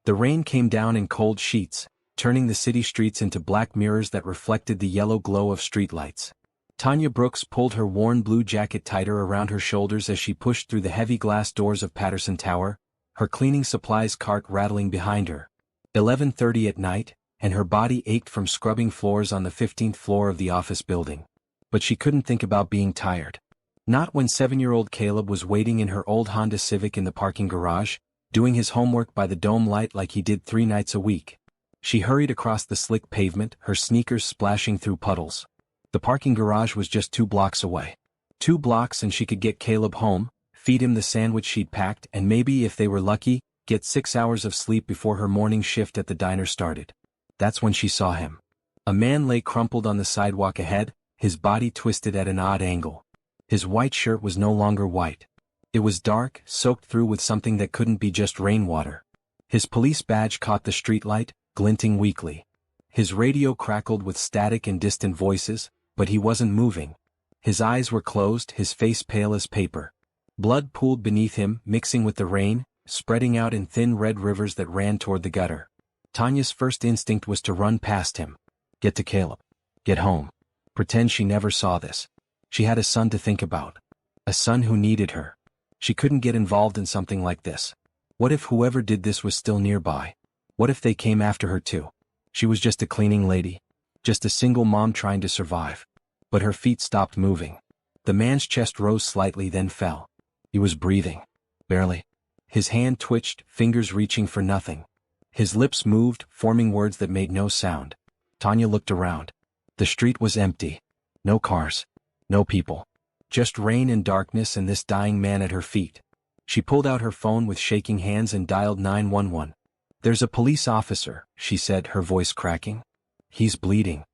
The rain came down in cold sheets, turning the city streets into black mirrors that reflected the yellow glow of streetlights. Tanya Brooks pulled her worn blue jacket tighter around her shoulders as she pushed through the heavy glass doors of Patterson Tower, her cleaning supplies cart rattling behind her. 11:30 at night, and her body ached from scrubbing floors on the 15th floor of the office building. But she couldn't think about being tired. Not when 7-year-old Caleb was waiting in her old Honda Civic in the parking garage, doing his homework by the dome light like he did 3 nights a week. She hurried across the slick pavement, her sneakers splashing through puddles. The parking garage was just 2 blocks away. 2 blocks and she could get Caleb home, feed him the sandwich she'd packed, and maybe, if they were lucky, get 6 hours of sleep before her morning shift at the diner started. That's when she saw him. A man lay crumpled on the sidewalk ahead, his body twisted at an odd angle. His white shirt was no longer white. It was dark, soaked through with something that couldn't be just rainwater. His police badge caught the streetlight, glinting weakly. His radio crackled with static and distant voices, but he wasn't moving. His eyes were closed, his face pale as paper. Blood pooled beneath him, mixing with the rain, spreading out in thin red rivers that ran toward the gutter. Tanya's first instinct was to run past him. Get to Caleb. Get home. Pretend she never saw this. She had a son to think about. A son who needed her. She couldn't get involved in something like this. What if whoever did this was still nearby? What if they came after her too? She was just a cleaning lady. Just a single mom trying to survive. But her feet stopped moving. The man's chest rose slightly, then fell. He was breathing. Barely. His hand twitched, fingers reaching for nothing. His lips moved, forming words that made no sound. Tanya looked around. The street was empty. No cars. No people. Just rain and darkness and this dying man at her feet. She pulled out her phone with shaking hands and dialed 911. "There's a police officer," she said, her voice cracking. "He's bleeding.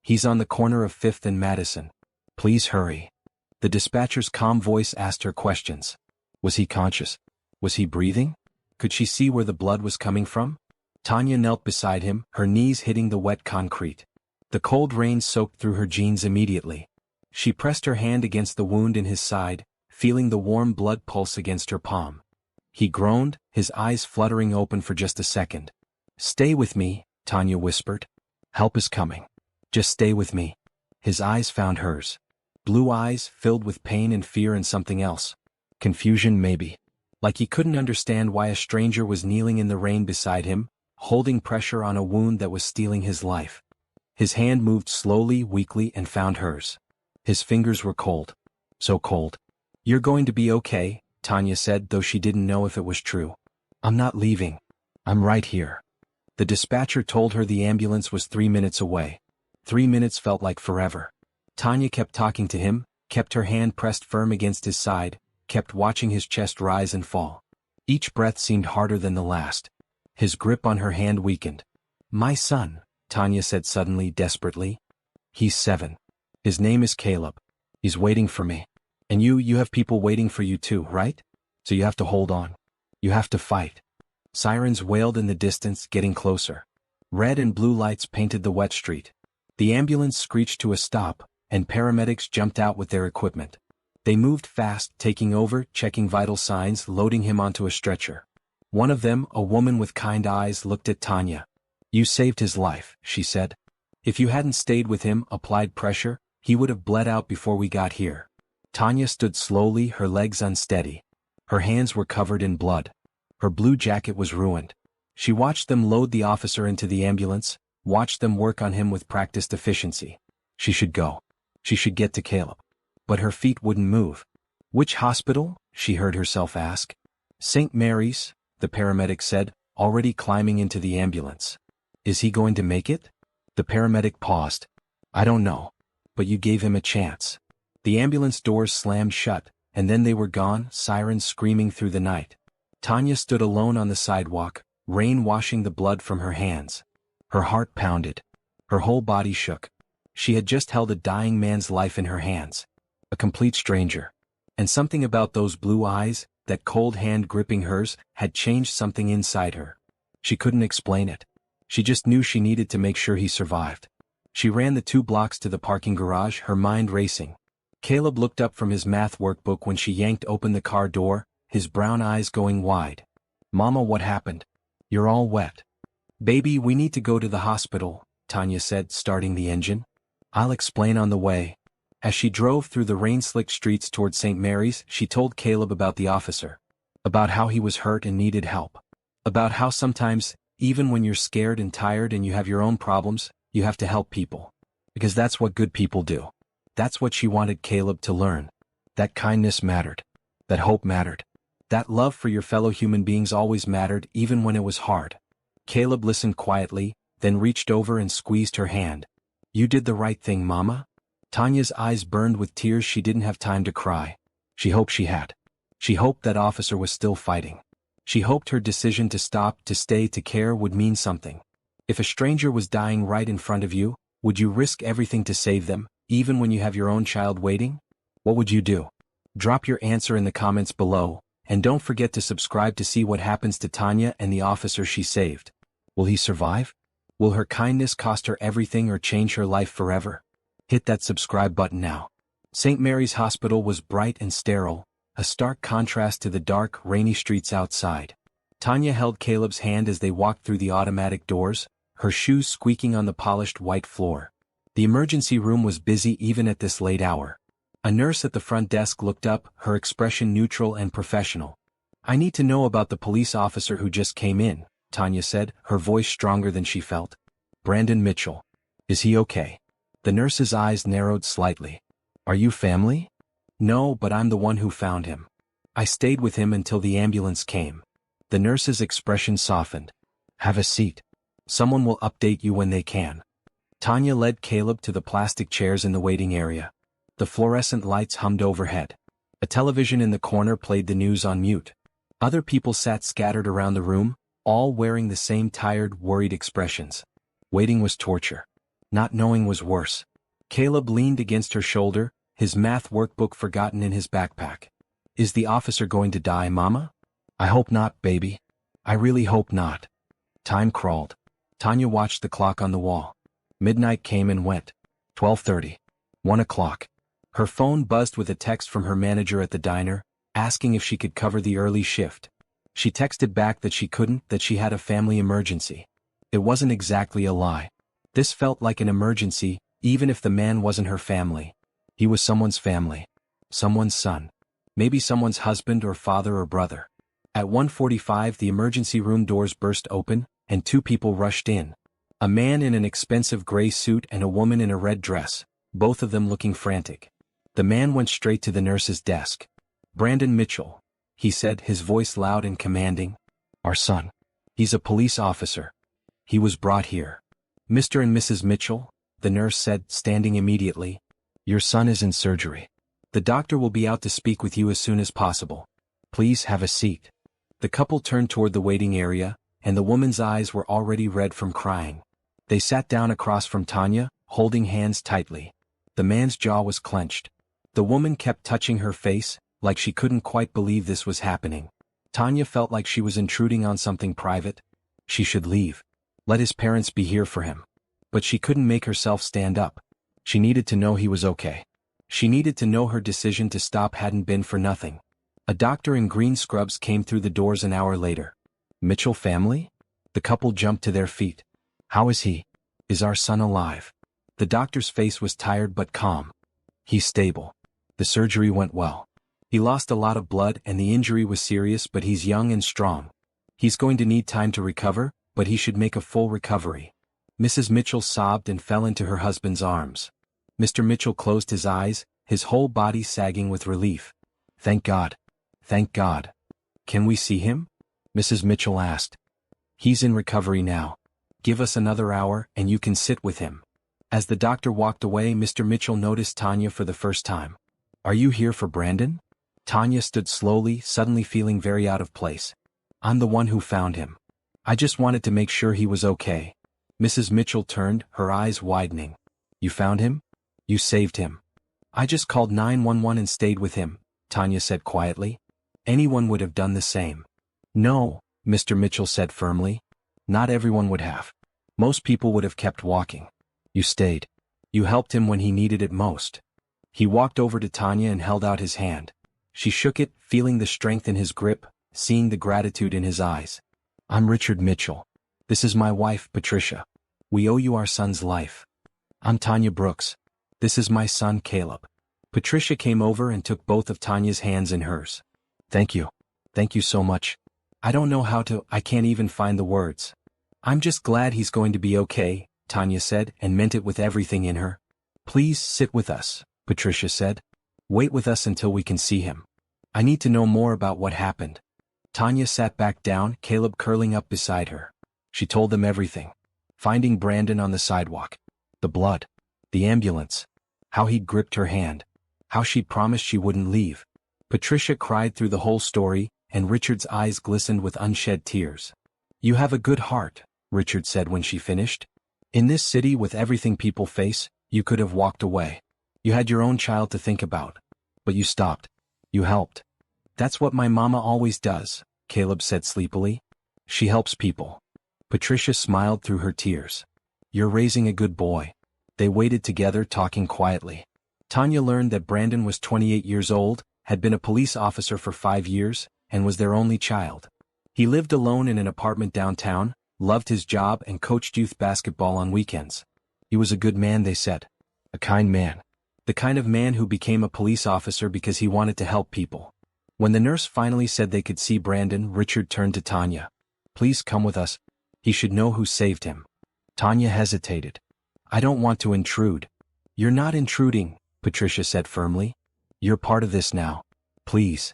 He's on the corner of 5th and Madison. Please hurry." The dispatcher's calm voice asked her questions. Was he conscious? Was he breathing? Could she see where the blood was coming from? Tanya knelt beside him, her knees hitting the wet concrete. The cold rain soaked through her jeans immediately. She pressed her hand against the wound in his side, feeling the warm blood pulse against her palm. He groaned, his eyes fluttering open for just a second. "Stay with me," Tanya whispered. "Help is coming. Just stay with me." His eyes found hers. Blue eyes filled with pain and fear and something else. Confusion, maybe. Like he couldn't understand why a stranger was kneeling in the rain beside him, holding pressure on a wound that was stealing his life. His hand moved slowly, weakly, and found hers. His fingers were cold. So cold. "You're going to be okay," Tanya said, though she didn't know if it was true. "I'm not leaving. I'm right here." The dispatcher told her the ambulance was 3 minutes away. 3 minutes felt like forever. Tanya kept talking to him, kept her hand pressed firm against his side, kept watching his chest rise and fall. Each breath seemed harder than the last. His grip on her hand weakened. "My son," Tanya said suddenly, desperately. "He's 7. His name is Caleb. He's waiting for me. And you have people waiting for you too, right? So you have to hold on. You have to fight." Sirens wailed in the distance, getting closer. Red and blue lights painted the wet street. The ambulance screeched to a stop, and paramedics jumped out with their equipment. They moved fast, taking over, checking vital signs, loading him onto a stretcher. One of them, a woman with kind eyes, looked at Tanya. "You saved his life," she said. "If you hadn't stayed with him, applied pressure, he would have bled out before we got here." Tanya stood slowly, her legs unsteady. Her hands were covered in blood. Her blue jacket was ruined. She watched them load the officer into the ambulance, watched them work on him with practiced efficiency. She should go. She should get to Caleb. But her feet wouldn't move. "Which hospital?" she heard herself ask. "St. Mary's," the paramedic said, already climbing into the ambulance. "Is he going to make it?" The paramedic paused. "I don't know. But you gave him a chance." The ambulance doors slammed shut, and then they were gone, sirens screaming through the night. Tanya stood alone on the sidewalk, rain washing the blood from her hands. Her heart pounded. Her whole body shook. She had just held a dying man's life in her hands. A complete stranger. And something about those blue eyes, that cold hand gripping hers, had changed something inside her. She couldn't explain it. She just knew she needed to make sure he survived. She ran the 2 blocks to the parking garage, her mind racing. Caleb looked up from his math workbook when she yanked open the car door, his brown eyes going wide. "Mama, what happened?" You're all wet. Baby, we need to go to the hospital, Tanya said, starting the engine. I'll explain on the way. As she drove through the rain-slicked streets toward St. Mary's, she told Caleb about the officer. About how he was hurt and needed help. About how sometimes, even when you're scared and tired and you have your own problems, you have to help people. Because that's what good people do. That's what she wanted Caleb to learn. That kindness mattered. That hope mattered. That love for your fellow human beings always mattered, even when it was hard. Caleb listened quietly, then reached over and squeezed her hand. You did the right thing, Mama? Tanya's eyes burned with tears. She didn't have time to cry. She hoped she had. She hoped that officer was still fighting. She hoped her decision to stop, to stay, to care would mean something. If a stranger was dying right in front of you, would you risk everything to save them, even when you have your own child waiting? What would you do? Drop your answer in the comments below, and don't forget to subscribe to see what happens to Tanya and the officer she saved. Will he survive? Will her kindness cost her everything or change her life forever? Hit that subscribe button now. St. Mary's Hospital was bright and sterile, a stark contrast to the dark, rainy streets outside. Tanya held Caleb's hand as they walked through the automatic doors, her shoes squeaking on the polished white floor. The emergency room was busy even at this late hour. A nurse at the front desk looked up, her expression neutral and professional. I need to know about the police officer who just came in, Tanya said, her voice stronger than she felt. Brandon Mitchell. Is he okay? The nurse's eyes narrowed slightly. Are you family? No, but I'm the one who found him. I stayed with him until the ambulance came. The nurse's expression softened. Have a seat. Someone will update you when they can. Tanya led Caleb to the plastic chairs in the waiting area. The fluorescent lights hummed overhead. A television in the corner played the news on mute. Other people sat scattered around the room, all wearing the same tired, worried expressions. Waiting was torture. Not knowing was worse. Caleb leaned against her shoulder, his math workbook forgotten in his backpack. Is the officer going to die, Mama? I hope not, baby. I really hope not. Time crawled. Tanya watched the clock on the wall. Midnight came and went. 12:30. 1 o'clock. Her phone buzzed with a text from her manager at the diner, asking if she could cover the early shift. She texted back that she couldn't, that she had a family emergency. It wasn't exactly a lie. This felt like an emergency, even if the man wasn't her family. He was someone's family. Someone's son. Maybe someone's husband or father or brother. At 1:45 the emergency room doors burst open, and two people rushed in. A man in an expensive gray suit and a woman in a red dress, both of them looking frantic. The man went straight to the nurse's desk. Brandon Mitchell, he said, his voice loud and commanding. Our son. He's a police officer. He was brought here. Mr. and Mrs. Mitchell, the nurse said, standing immediately. Your son is in surgery. The doctor will be out to speak with you as soon as possible. Please have a seat. The couple turned toward the waiting area, and the woman's eyes were already red from crying. They sat down across from Tanya, holding hands tightly. The man's jaw was clenched. The woman kept touching her face, like she couldn't quite believe this was happening. Tanya felt like she was intruding on something private. She should leave. Let his parents be here for him. But she couldn't make herself stand up. She needed to know he was okay. She needed to know her decision to stop hadn't been for nothing. A doctor in green scrubs came through the doors an hour later. Mitchell family? The couple jumped to their feet. How is he? Is our son alive? The doctor's face was tired but calm. He's stable. The surgery went well. He lost a lot of blood and the injury was serious, but he's young and strong. He's going to need time to recover, but he should make a full recovery. Mrs. Mitchell sobbed and fell into her husband's arms. Mr. Mitchell closed his eyes, his whole body sagging with relief. Thank God. Thank God. Can we see him? Mrs. Mitchell asked. He's in recovery now. Give us another hour and you can sit with him. As the doctor walked away, Mr. Mitchell noticed Tanya for the first time. Are you here for Brandon? Tanya stood slowly, suddenly feeling very out of place. I'm the one who found him. I just wanted to make sure he was okay. Mrs. Mitchell turned, her eyes widening. You found him? You saved him. I just called 911 and stayed with him, Tanya said quietly. Anyone would have done the same. No, Mr. Mitchell said firmly. Not everyone would have. Most people would have kept walking. You stayed. You helped him when he needed it most. He walked over to Tanya and held out his hand. She shook it, feeling the strength in his grip, seeing the gratitude in his eyes. I'm Richard Mitchell. This is my wife, Patricia. We owe you our son's life. I'm Tanya Brooks. This is my son, Caleb. Patricia came over and took both of Tanya's hands in hers. Thank you. Thank you so much. I don't know I can't even find the words. I'm just glad he's going to be okay, Tanya said, and meant it with everything in her. Please sit with us, Patricia said. Wait with us until we can see him. I need to know more about what happened. Tanya sat back down, Caleb curling up beside her. She told them everything. Finding Brandon on the sidewalk. The blood. The ambulance. How he'd gripped her hand. How she'd promised she wouldn't leave. Patricia cried through the whole story, and Richard's eyes glistened with unshed tears. You have a good heart, Richard said when she finished. In this city with everything people face, you could have walked away. You had your own child to think about. But you stopped. You helped. That's what my mama always does, Caleb said sleepily. She helps people. Patricia smiled through her tears. You're raising a good boy. They waited together talking quietly. Tanya learned that Brandon was 28 years old, had been a police officer for 5 years, and was their only child. He lived alone in an apartment downtown, loved his job and coached youth basketball on weekends. He was a good man, they said. A kind man. The kind of man who became a police officer because he wanted to help people. When the nurse finally said they could see Brandon, Richard turned to Tanya. Please come with us. He should know who saved him. Tanya hesitated. I don't want to intrude. You're not intruding, Patricia said firmly. You're part of this now. Please.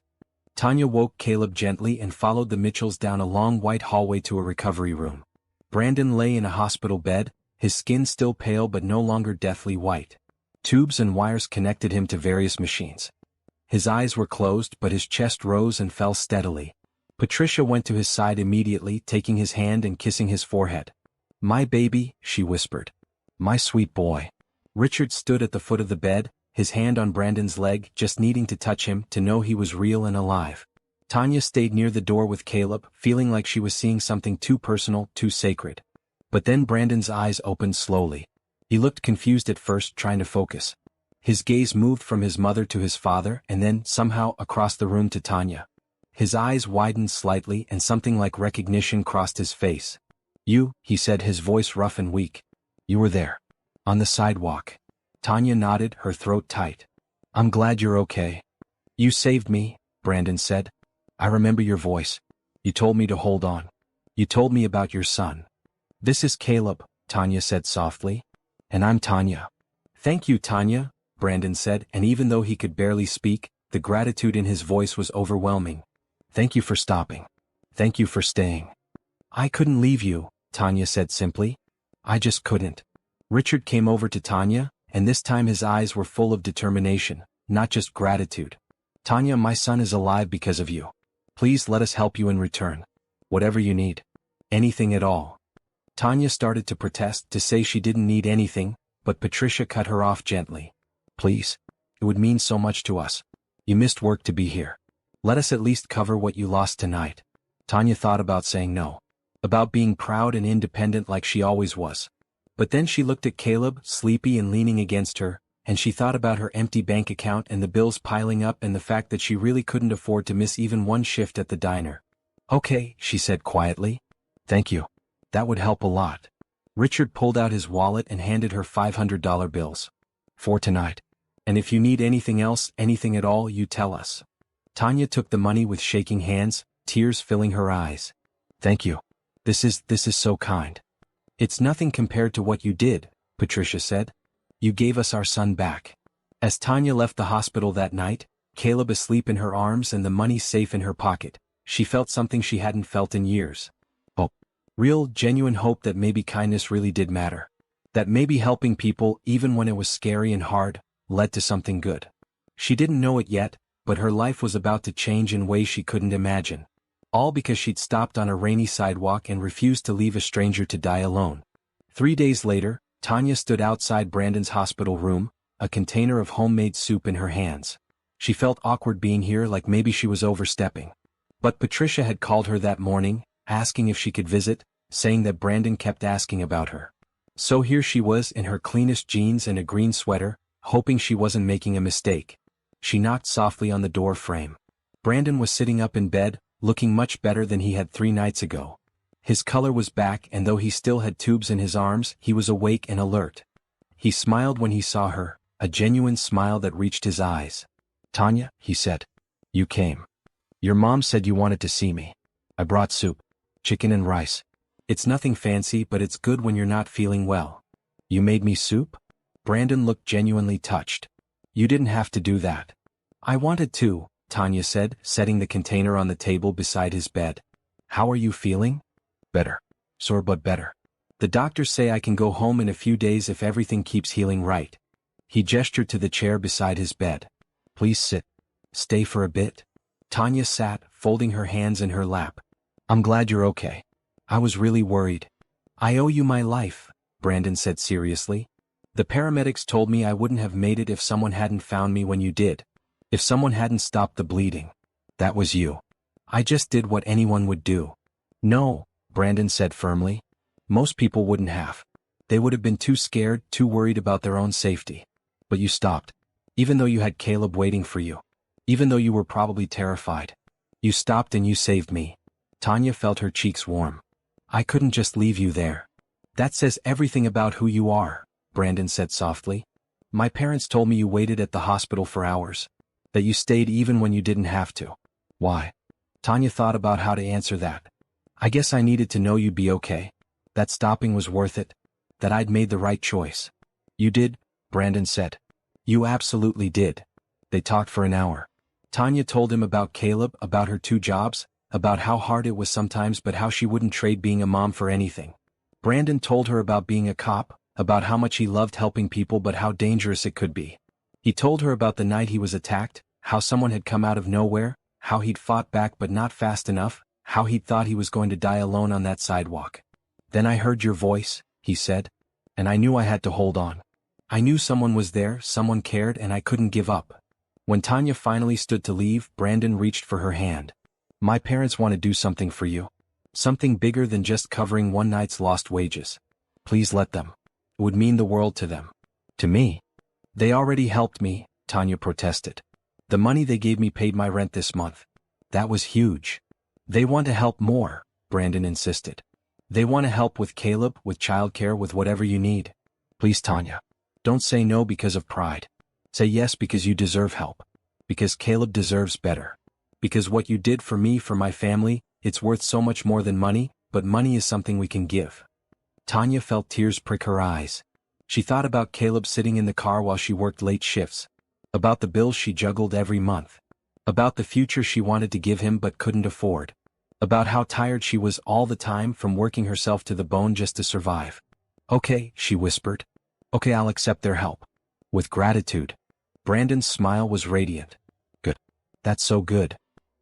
Tanya woke Caleb gently and followed the Mitchells down a long white hallway to a recovery room. Brandon lay in a hospital bed, his skin still pale but no longer deathly white. Tubes and wires connected him to various machines. His eyes were closed but his chest rose and fell steadily. Patricia went to his side immediately, taking his hand and kissing his forehead. My baby, she whispered. My sweet boy. Richard stood at the foot of the bed, his hand on Brandon's leg, just needing to touch him to know he was real and alive. Tanya stayed near the door with Caleb, feeling like she was seeing something too personal, too sacred. But then Brandon's eyes opened slowly. He looked confused at first, trying to focus. His gaze moved from his mother to his father and then, somehow, across the room to Tanya. His eyes widened slightly and something like recognition crossed his face. You, he said, his voice rough and weak. You were there. On the sidewalk. Tanya nodded, her throat tight. I'm glad you're okay. You saved me, Brandon said. I remember your voice. You told me to hold on. You told me about your son. This is Caleb, Tanya said softly. And I'm Tanya. Thank you, Tanya, Brandon said, and even though he could barely speak, the gratitude in his voice was overwhelming. Thank you for stopping. Thank you for staying. I couldn't leave you, Tanya said simply. I just couldn't. Richard came over to Tanya, and this time his eyes were full of determination, not just gratitude. Tanya, my son is alive because of you. Please let us help you in return. Whatever you need. Anything at all. Tanya started to protest, to say she didn't need anything, but Patricia cut her off gently. Please. It would mean so much to us. You missed work to be here. Let us at least cover what you lost tonight. Tanya thought about saying no. About being proud and independent like she always was. But then she looked at Caleb, sleepy and leaning against her, and she thought about her empty bank account and the bills piling up and the fact that she really couldn't afford to miss even one shift at the diner. Okay, she said quietly. Thank you. That would help a lot. Richard pulled out his wallet and handed her $500 bills. For tonight. And if you need anything else, anything at all, you tell us. Tanya took the money with shaking hands, tears filling her eyes. Thank you. This is so kind. It's nothing compared to what you did, Patricia said. You gave us our son back. As Tanya left the hospital that night, Caleb asleep in her arms and the money safe in her pocket, she felt something she hadn't felt in years. Hope. Real, genuine hope that maybe kindness really did matter. That maybe helping people, even when it was scary and hard, led to something good. She didn't know it yet, but her life was about to change in ways she couldn't imagine. All because she'd stopped on a rainy sidewalk and refused to leave a stranger to die alone. 3 days later, Tanya stood outside Brandon's hospital room, a container of homemade soup in her hands. She felt awkward being here, like maybe she was overstepping. But Patricia had called her that morning, asking if she could visit, saying that Brandon kept asking about her. So here she was in her cleanest jeans and a green sweater, hoping she wasn't making a mistake. She knocked softly on the door frame. Brandon was sitting up in bed, looking much better than he had 3 nights ago. His color was back, and though he still had tubes in his arms, he was awake and alert. He smiled when he saw her, a genuine smile that reached his eyes. "Tanya," he said. "You came. Your mom said you wanted to see me. I brought soup. Chicken and rice. It's nothing fancy, but it's good when you're not feeling well." "You made me soup?" Brandon looked genuinely touched. "You didn't have to do that." "I wanted to," Tanya said, setting the container on the table beside his bed. "How are you feeling?" "Better. Sore but better. The doctors say I can go home in a few days if everything keeps healing right." He gestured to the chair beside his bed. "Please sit. Stay for a bit." Tanya sat, folding her hands in her lap. "I'm glad you're okay. I was really worried." "I owe you my life," Brandon said seriously. "The paramedics told me I wouldn't have made it if someone hadn't found me when you did. If someone hadn't stopped the bleeding. That was you. I just did what anyone would do." "No," Brandon said firmly. "Most people wouldn't have. They would have been too scared, too worried about their own safety. But you stopped. Even though you had Caleb waiting for you. Even though you were probably terrified. You stopped and you saved me." Tanya felt her cheeks warm. "I couldn't just leave you there." "That says everything about who you are," Brandon said softly. "My parents told me you waited at the hospital for hours. That you stayed even when you didn't have to." "Why?" Tanya thought about how to answer that. "I guess I needed to know you'd be okay. That stopping was worth it. That I'd made the right choice." "You did," Brandon said. "You absolutely did." They talked for an hour. Tanya told him about Caleb, about her 2 jobs, about how hard it was sometimes but how she wouldn't trade being a mom for anything. Brandon told her about being a cop, about how much he loved helping people but how dangerous it could be. He told her about the night he was attacked, how someone had come out of nowhere, how he'd fought back but not fast enough, how he'd thought he was going to die alone on that sidewalk. "Then I heard your voice," he said. "And I knew I had to hold on. I knew someone was there, someone cared, and I couldn't give up." When Tanya finally stood to leave, Brandon reached for her hand. "My parents want to do something for you. Something bigger than just covering one night's lost wages. Please let them. It would mean the world to them." "To me?" "They already helped me," Tanya protested. "The money they gave me paid my rent this month. That was huge." "They want to help more," Brandon insisted. "They want to help with Caleb, with childcare, with whatever you need." "Please, Tanya. Don't say no because of pride. Say yes because you deserve help. Because Caleb deserves better. Because what you did for me, for my family, it's worth so much more than money, but money is something we can give." Tanya felt tears prick her eyes. She thought about Caleb sitting in the car while she worked late shifts. About the bills she juggled every month. About the future she wanted to give him but couldn't afford. About how tired she was all the time from working herself to the bone just to survive. "Okay," she whispered. "Okay, I'll accept their help. With gratitude." Brandon's smile was radiant. "Good. That's so good."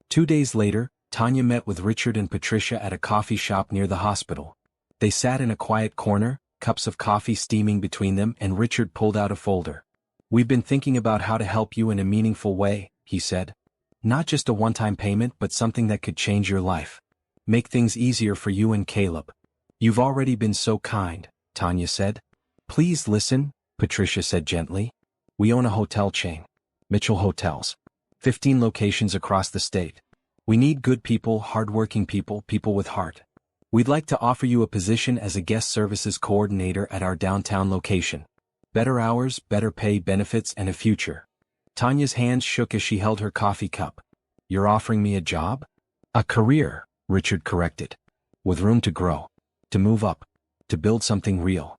2 days later, Tanya met with Richard and Patricia at a coffee shop near the hospital. They sat in a quiet corner, cups of coffee steaming between them, and Richard pulled out a folder. "We've been thinking about how to help you in a meaningful way," he said. "Not just a one-time payment but something that could change your life. Make things easier for you and Caleb." "You've already been so kind," Tanya said. "Please listen," Patricia said gently. "We own a hotel chain. Mitchell Hotels. 15 locations across the state. We need good people, hardworking people, people with heart. We'd like to offer you a position as a guest services coordinator at our downtown location. Better hours, better pay, benefits, and a future." Tanya's hands shook as she held her coffee cup. "You're offering me a job?" "A career," Richard corrected. "With room to grow. To move up. To build something real."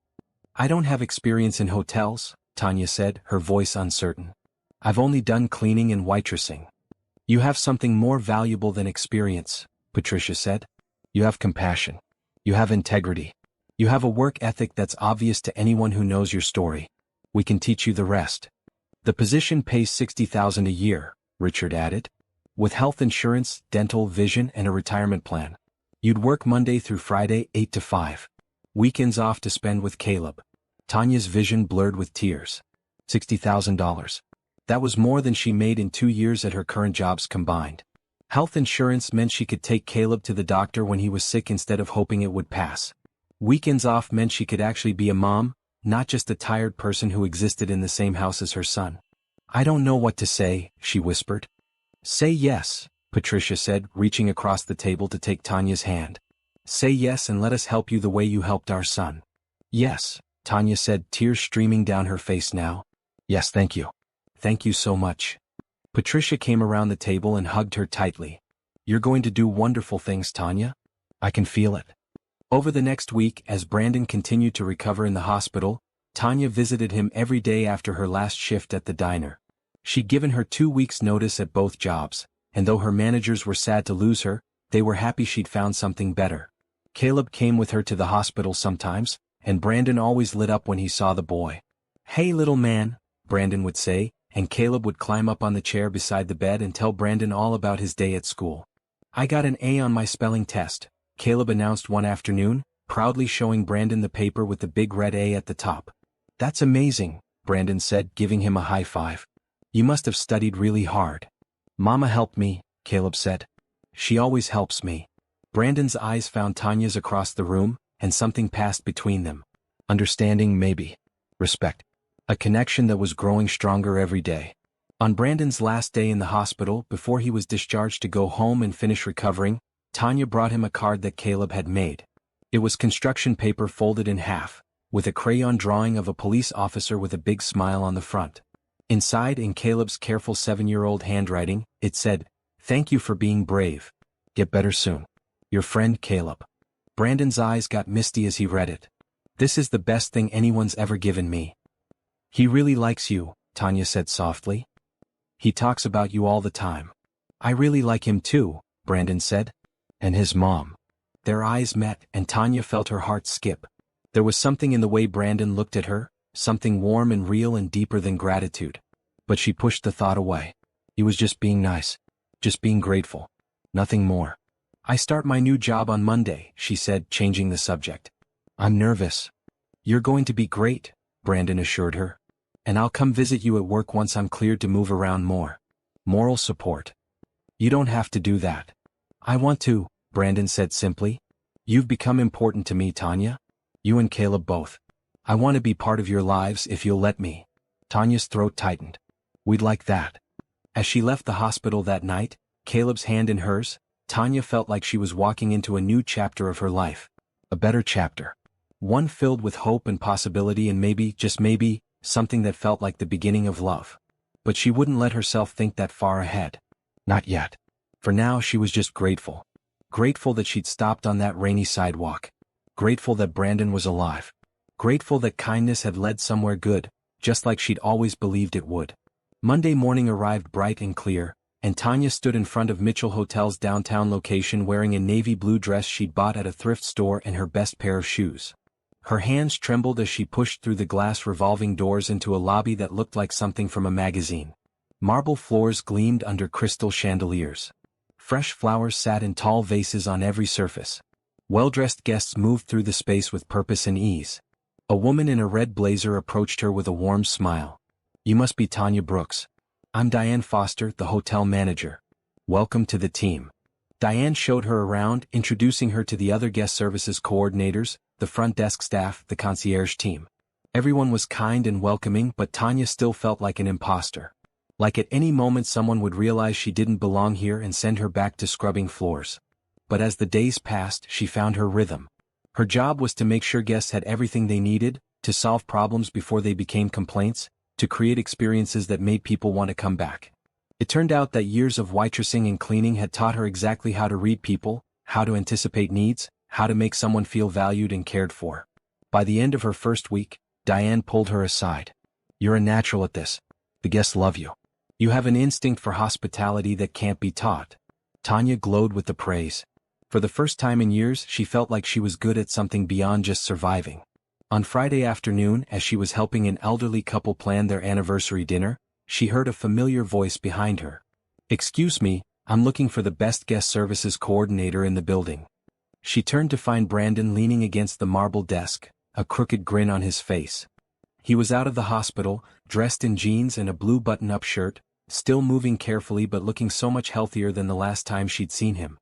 "I don't have experience in hotels," Tanya said, her voice uncertain. "I've only done cleaning and waitressing." "You have something more valuable than experience," Patricia said. "You have compassion. You have integrity. You have a work ethic that's obvious to anyone who knows your story. We can teach you the rest." "The position pays $60,000 a year," Richard added. "With health insurance, dental, vision, and a retirement plan. You'd work Monday through Friday, 8 to 5. Weekends off to spend with Caleb." Tanya's vision blurred with tears. $60,000. That was more than she made in 2 years at her current jobs combined. Health insurance meant she could take Caleb to the doctor when he was sick instead of hoping it would pass. Weekends off meant she could actually be a mom, not just a tired person who existed in the same house as her son. "I don't know what to say," she whispered. "Say yes," Patricia said, reaching across the table to take Tanya's hand. Say yes and let us help you the way you helped our son. Yes, Tanya said, tears streaming down her face now. Yes, thank you. Thank you so much. Patricia came around the table and hugged her tightly. You're going to do wonderful things, Tanya. I can feel it. Over the next week, as Brandon continued to recover in the hospital, Tanya visited him every day after her last shift at the diner. She'd given her 2 weeks' notice at both jobs, and though her managers were sad to lose her, they were happy she'd found something better. Caleb came with her to the hospital sometimes, and Brandon always lit up when he saw the boy. Hey little man, Brandon would say, and Caleb would climb up on the chair beside the bed and tell Brandon all about his day at school. I got an A on my spelling test, Caleb announced one afternoon, proudly showing Brandon the paper with the big red A at the top. That's amazing, Brandon said, giving him a high five. You must have studied really hard. Mama helped me, Caleb said. She always helps me. Brandon's eyes found Tanya's across the room, and something passed between them. Understanding, maybe. Respect. A connection that was growing stronger every day. On Brandon's last day in the hospital, before he was discharged to go home and finish recovering, Tanya brought him a card that Caleb had made. It was construction paper folded in half, with a crayon drawing of a police officer with a big smile on the front. Inside, in Caleb's careful 7-year-old handwriting, it said, "Thank you for being brave. Get better soon. Your friend Caleb." Brandon's eyes got misty as he read it. This is the best thing anyone's ever given me. He really likes you, Tanya said softly. He talks about you all the time. I really like him too, Brandon said. And his mom. Their eyes met, and Tanya felt her heart skip. There was something in the way Brandon looked at her, something warm and real and deeper than gratitude. But she pushed the thought away. He was just being nice. Just being grateful. Nothing more. I start my new job on Monday, she said, changing the subject. I'm nervous. You're going to be great, Brandon assured her. And I'll come visit you at work once I'm cleared to move around more. Moral support. You don't have to do that. I want to, Brandon said simply. You've become important to me, Tanya. You and Caleb both. I want to be part of your lives if you'll let me. Tanya's throat tightened. We'd like that. As she left the hospital that night, Caleb's hand in hers, Tanya felt like she was walking into a new chapter of her life. A better chapter. One filled with hope and possibility and maybe, just maybe, something that felt like the beginning of love. But she wouldn't let herself think that far ahead. Not yet. For now she was just grateful. Grateful that she'd stopped on that rainy sidewalk. Grateful that Brandon was alive. Grateful that kindness had led somewhere good, just like she'd always believed it would. Monday morning arrived bright and clear, and Tanya stood in front of Mitchell Hotel's downtown location wearing a navy blue dress she'd bought at a thrift store and her best pair of shoes. Her hands trembled as she pushed through the glass revolving doors into a lobby that looked like something from a magazine. Marble floors gleamed under crystal chandeliers. Fresh flowers sat in tall vases on every surface. Well-dressed guests moved through the space with purpose and ease. A woman in a red blazer approached her with a warm smile. You must be Tanya Brooks. I'm Diane Foster, the hotel manager. Welcome to the team. Diane showed her around, introducing her to the other guest services coordinators, the front desk staff, the concierge team. Everyone was kind and welcoming, but Tanya still felt like an imposter. Like at any moment someone would realize she didn't belong here and send her back to scrubbing floors. But as the days passed, she found her rhythm. Her job was to make sure guests had everything they needed, to solve problems before they became complaints, to create experiences that made people want to come back. It turned out that years of waitressing and cleaning had taught her exactly how to read people, how to anticipate needs, how to make someone feel valued and cared for. By the end of her first week, Diane pulled her aside. You're a natural at this. The guests love you. You have an instinct for hospitality that can't be taught. Tanya glowed with the praise. For the first time in years, she felt like she was good at something beyond just surviving. On Friday afternoon, as she was helping an elderly couple plan their anniversary dinner, she heard a familiar voice behind her. Excuse me, I'm looking for the best guest services coordinator in the building. She turned to find Brandon leaning against the marble desk, a crooked grin on his face. He was out of the hospital, dressed in jeans and a blue button-up shirt, still moving carefully but looking so much healthier than the last time she'd seen him.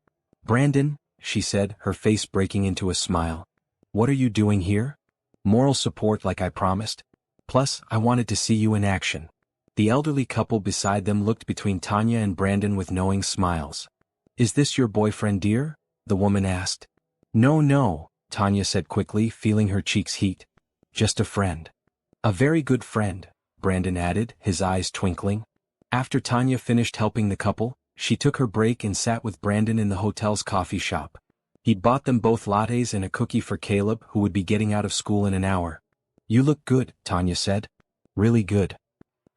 Brandon, she said, her face breaking into a smile. What are you doing here? Moral support like I promised. Plus, I wanted to see you in action. The elderly couple beside them looked between Tanya and Brandon with knowing smiles. Is this your boyfriend, dear? The woman asked. No, no, Tanya said quickly, feeling her cheeks heat. Just a friend. A very good friend, Brandon added, his eyes twinkling. After Tanya finished helping the couple, she took her break and sat with Brandon in the hotel's coffee shop. He'd bought them both lattes and a cookie for Caleb, who would be getting out of school in an hour. You look good, Tanya said. Really good.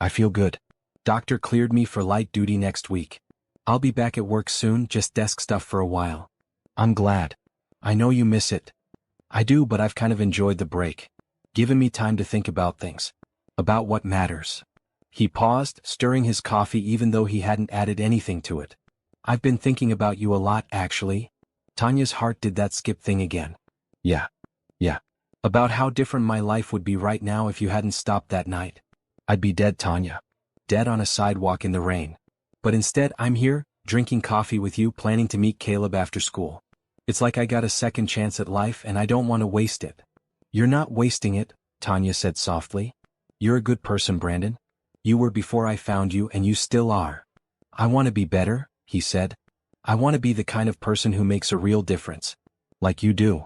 I feel good. Doctor cleared me for light duty next week. I'll be back at work soon, just desk stuff for a while. I'm glad. I know you miss it. I do, but I've kind of enjoyed the break. Given me time to think about things. About what matters. He paused, stirring his coffee even though he hadn't added anything to it. I've been thinking about you a lot, actually. Tanya's heart did that skip thing again. Yeah. About how different my life would be right now if you hadn't stopped that night. I'd be dead, Tanya. Dead on a sidewalk in the rain. But instead, I'm here, drinking coffee with you, planning to meet Caleb after school. It's like I got a second chance at life and I don't want to waste it. You're not wasting it, Tanya said softly. You're a good person, Brandon. You were before I found you and you still are. I want to be better, he said. I want to be the kind of person who makes a real difference. Like you do.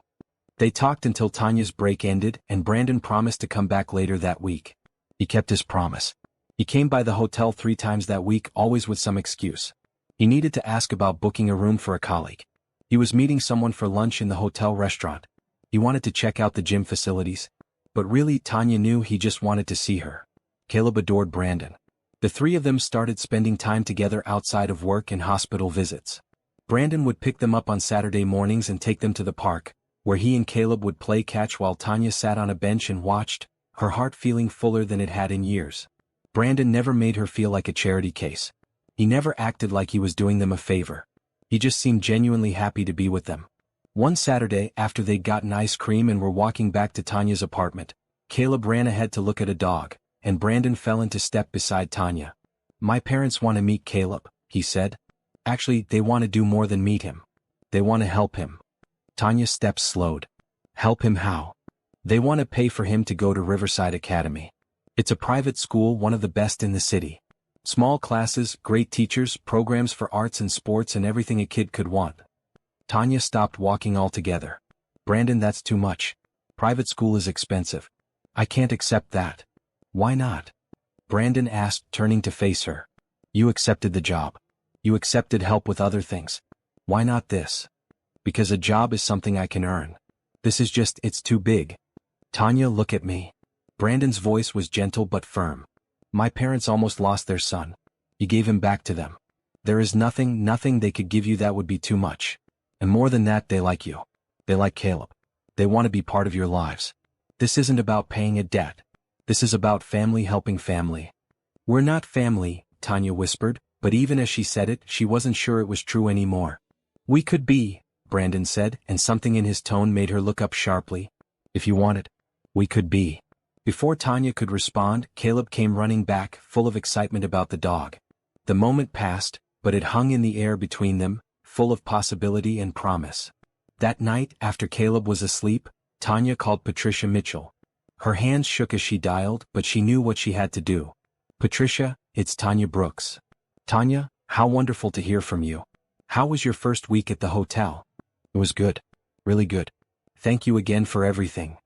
They talked until Tanya's break ended and Brandon promised to come back later that week. He kept his promise. He came by the hotel 3 times that week, always with some excuse. He needed to ask about booking a room for a colleague. He was meeting someone for lunch in the hotel restaurant. He wanted to check out the gym facilities. But really, Tanya knew he just wanted to see her. Caleb adored Brandon. The 3 of them started spending time together outside of work and hospital visits. Brandon would pick them up on Saturday mornings and take them to the park, where he and Caleb would play catch while Tanya sat on a bench and watched, her heart feeling fuller than it had in years. Brandon never made her feel like a charity case. He never acted like he was doing them a favor. He just seemed genuinely happy to be with them. One Saturday, after they'd gotten ice cream and were walking back to Tanya's apartment, Caleb ran ahead to look at a dog, and Brandon fell into step beside Tanya. My parents want to meet Caleb, he said. Actually, they want to do more than meet him. They want to help him. Tanya's steps slowed. Help him how? They want to pay for him to go to Riverside Academy. It's a private school, one of the best in the city. Small classes, great teachers, programs for arts and sports, and everything a kid could want. Tanya stopped walking altogether. Brandon, that's too much. Private school is expensive. I can't accept that. Why not? Brandon asked, turning to face her. You accepted the job. You accepted help with other things. Why not this? Because a job is something I can earn. This is just, it's too big. Tanya, look at me. Brandon's voice was gentle but firm. My parents almost lost their son. You gave him back to them. There is nothing they could give you that would be too much. And more than that, they like you. They like Caleb. They want to be part of your lives. This isn't about paying a debt. This is about family helping family. We're not family, Tanya whispered, but even as she said it, she wasn't sure it was true anymore. We could be, Brandon said, and something in his tone made her look up sharply. If you want it, we could be. Before Tanya could respond, Caleb came running back, full of excitement about the dog. The moment passed, but it hung in the air between them, full of possibility and promise. That night, after Caleb was asleep, Tanya called Patricia Mitchell. Her hands shook as she dialed, but she knew what she had to do. Patricia, it's Tanya Brooks. Tanya, how wonderful to hear from you. How was your first week at the hotel? It was good. Really good. Thank you again for everything.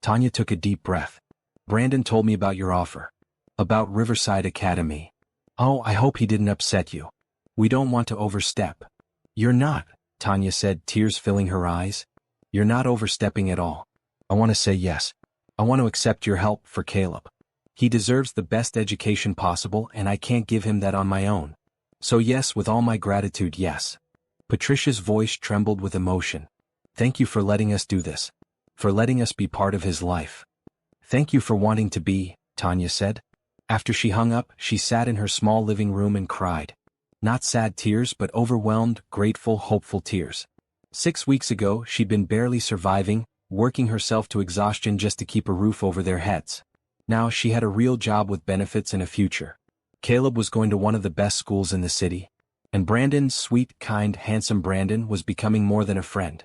Tanya took a deep breath. Brandon told me about your offer. About Riverside Academy. Oh, I hope he didn't upset you. We don't want to overstep. You're not, Tanya said, tears filling her eyes. You're not overstepping at all. I want to say yes. I want to accept your help for Caleb. He deserves the best education possible and I can't give him that on my own. So yes, with all my gratitude, yes. Patricia's voice trembled with emotion. Thank you for letting us do this. For letting us be part of his life. Thank you for wanting to be, Tanya said. After she hung up, she sat in her small living room and cried. Not sad tears, but overwhelmed, grateful, hopeful tears. 6 weeks ago, she'd been barely surviving, working herself to exhaustion just to keep a roof over their heads. Now she had a real job with benefits and a future. Caleb was going to one of the best schools in the city. And Brandon, sweet, kind, handsome Brandon, was becoming more than a friend.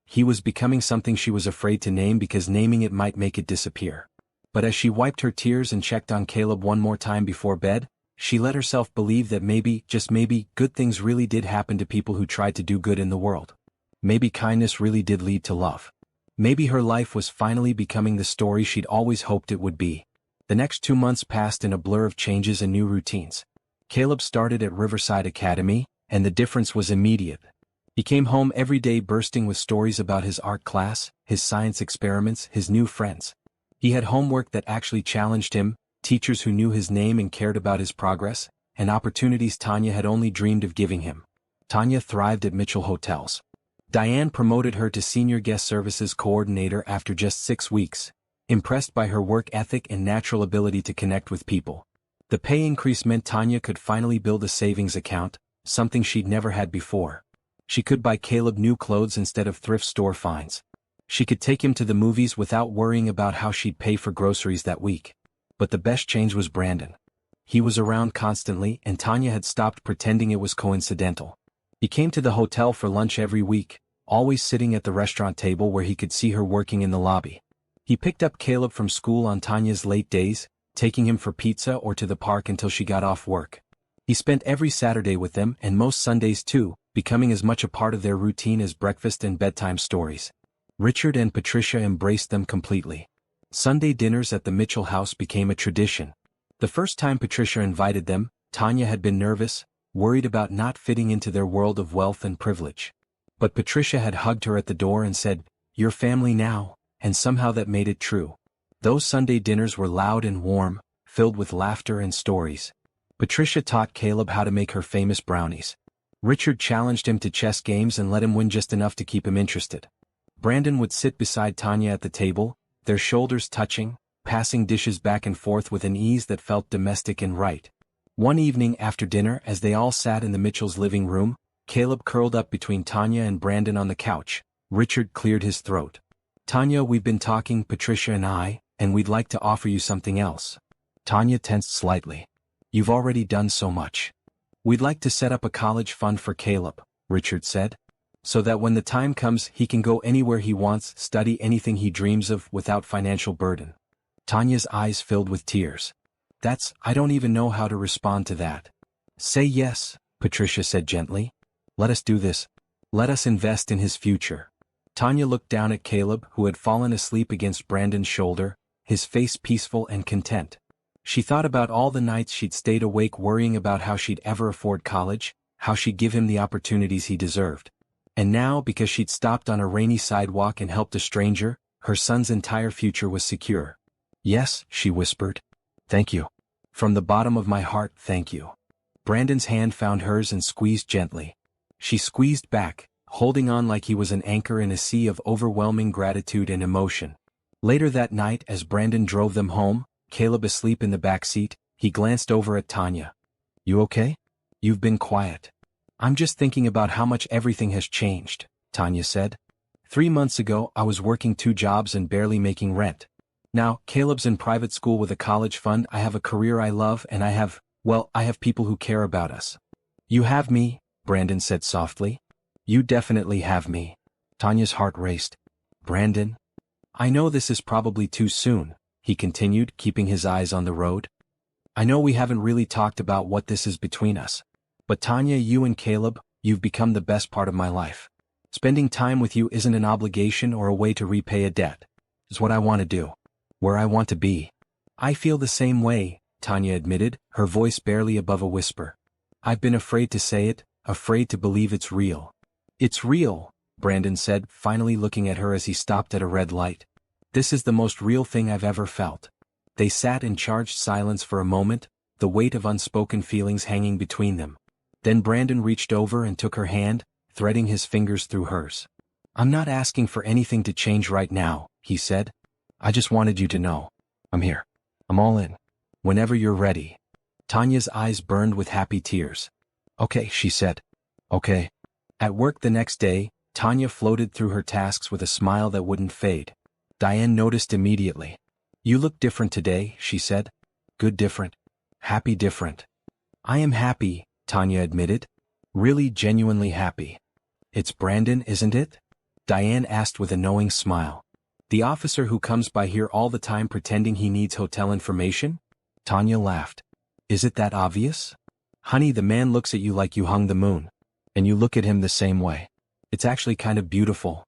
He was becoming something she was afraid to name because naming it might make it disappear. But as she wiped her tears and checked on Caleb one more time before bed, she let herself believe that maybe, just maybe, good things really did happen to people who tried to do good in the world. Maybe kindness really did lead to love. Maybe her life was finally becoming the story she'd always hoped it would be. The next 2 months passed in a blur of changes and new routines. Caleb started at Riverside Academy, and the difference was immediate. He came home every day bursting with stories about his art class, his science experiments, his new friends. He had homework that actually challenged him, teachers who knew his name and cared about his progress, and opportunities Tanya had only dreamed of giving him. Tanya thrived at Mitchell Hotels. Diane promoted her to Senior Guest Services Coordinator after just 6 weeks, impressed by her work ethic and natural ability to connect with people. The pay increase meant Tanya could finally build a savings account, something she'd never had before. She could buy Caleb new clothes instead of thrift store finds. She could take him to the movies without worrying about how she'd pay for groceries that week. But the best change was Brandon. He was around constantly, and Tanya had stopped pretending it was coincidental. He came to the hotel for lunch every week, always sitting at the restaurant table where he could see her working in the lobby. He picked up Caleb from school on Tanya's late days, taking him for pizza or to the park until she got off work. He spent every Saturday with them and most Sundays too, becoming as much a part of their routine as breakfast and bedtime stories. Richard and Patricia embraced them completely. Sunday dinners at the Mitchell house became a tradition. The first time Patricia invited them, Tanya had been nervous, worried about not fitting into their world of wealth and privilege. But Patricia had hugged her at the door and said, "You're family now," and somehow that made it true. Those Sunday dinners were loud and warm, filled with laughter and stories. Patricia taught Caleb how to make her famous brownies. Richard challenged him to chess games and let him win just enough to keep him interested. Brandon would sit beside Tanya at the table, their shoulders touching, passing dishes back and forth with an ease that felt domestic and right. One evening after dinner, as they all sat in the Mitchell's living room, Caleb curled up between Tanya and Brandon on the couch. Richard cleared his throat. "Tanya, we've been talking, Patricia and I, and we'd like to offer you something else." Tanya tensed slightly. "You've already done so much." "We'd like to set up a college fund for Caleb," Richard said, "so that when the time comes he can go anywhere he wants, study anything he dreams of without financial burden." Tanya's eyes filled with tears. I don't even know how to respond to that." "Say yes," Patricia said gently. "Let us do this. Let us invest in his future." Tanya looked down at Caleb, who had fallen asleep against Brandon's shoulder, his face peaceful and content. She thought about all the nights she'd stayed awake worrying about how she'd ever afford college, how she'd give him the opportunities he deserved. And now, because she'd stopped on a rainy sidewalk and helped a stranger, her son's entire future was secure. "Yes," she whispered. "Thank you. From the bottom of my heart, thank you." Brandon's hand found hers and squeezed gently. She squeezed back, holding on like he was an anchor in a sea of overwhelming gratitude and emotion. Later that night, as Brandon drove them home, Caleb asleep in the back seat, he glanced over at Tanya. "You okay? You've been quiet." "I'm just thinking about how much everything has changed," Tanya said. 3 months ago I was working 2 jobs and barely making rent. Now, Caleb's in private school with a college fund, I have a career I love, and I have people who care about us." "You have me," Brandon said softly. "You definitely have me." Tanya's heart raced. "Brandon? I know this is probably too soon," he continued, keeping his eyes on the road. "I know we haven't really talked about what this is between us. But Tanya, you and Caleb, you've become the best part of my life. Spending time with you isn't an obligation or a way to repay a debt. It's what I want to do. Where I want to be." "I feel the same way," Tanya admitted, her voice barely above a whisper. "I've been afraid to say it, afraid to believe it's real." "It's real," Brandon said, finally looking at her as he stopped at a red light. "This is the most real thing I've ever felt." They sat in charged silence for a moment, the weight of unspoken feelings hanging between them. Then Brandon reached over and took her hand, threading his fingers through hers. "I'm not asking for anything to change right now," he said. "I just wanted you to know. I'm here. I'm all in. Whenever you're ready." Tanya's eyes burned with happy tears. "Okay," she said. "Okay." At work the next day, Tanya floated through her tasks with a smile that wouldn't fade. Diane noticed immediately. "You look different today," she said. "Good different. Happy different." "I am happy," Tanya admitted. "Really genuinely happy." "It's Brandon, isn't it?" Diane asked with a knowing smile. "The officer who comes by here all the time pretending he needs hotel information?" Tanya laughed. "Is it that obvious?" "Honey, the man looks at you like you hung the moon. And you look at him the same way. It's actually kind of beautiful.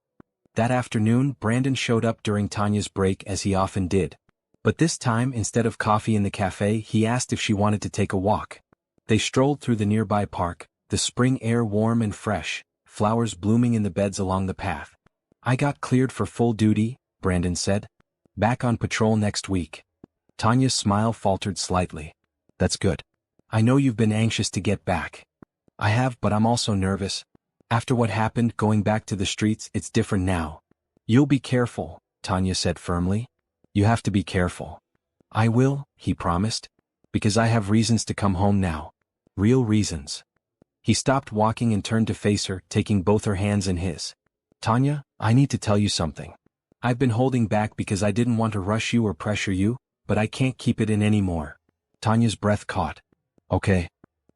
That afternoon, Brandon showed up during Tanya's break as he often did. But this time, instead of coffee in the cafe, he asked if she wanted to take a walk. They strolled through the nearby park, the spring air warm and fresh, flowers blooming in the beds along the path. I got cleared for full duty, Brandon said. Back on patrol next week. Tanya's smile faltered slightly. That's good. I know you've been anxious to get back. I have, but I'm also nervous. After what happened, going back to the streets, it's different now. You'll be careful, Tanya said firmly. You have to be careful. I will, he promised. Because I have reasons to come home now. Real reasons. He stopped walking and turned to face her, taking both her hands in his. Tanya, I need to tell you something. I've been holding back because I didn't want to rush you or pressure you, but I can't keep it in anymore. Tanya's breath caught. Okay.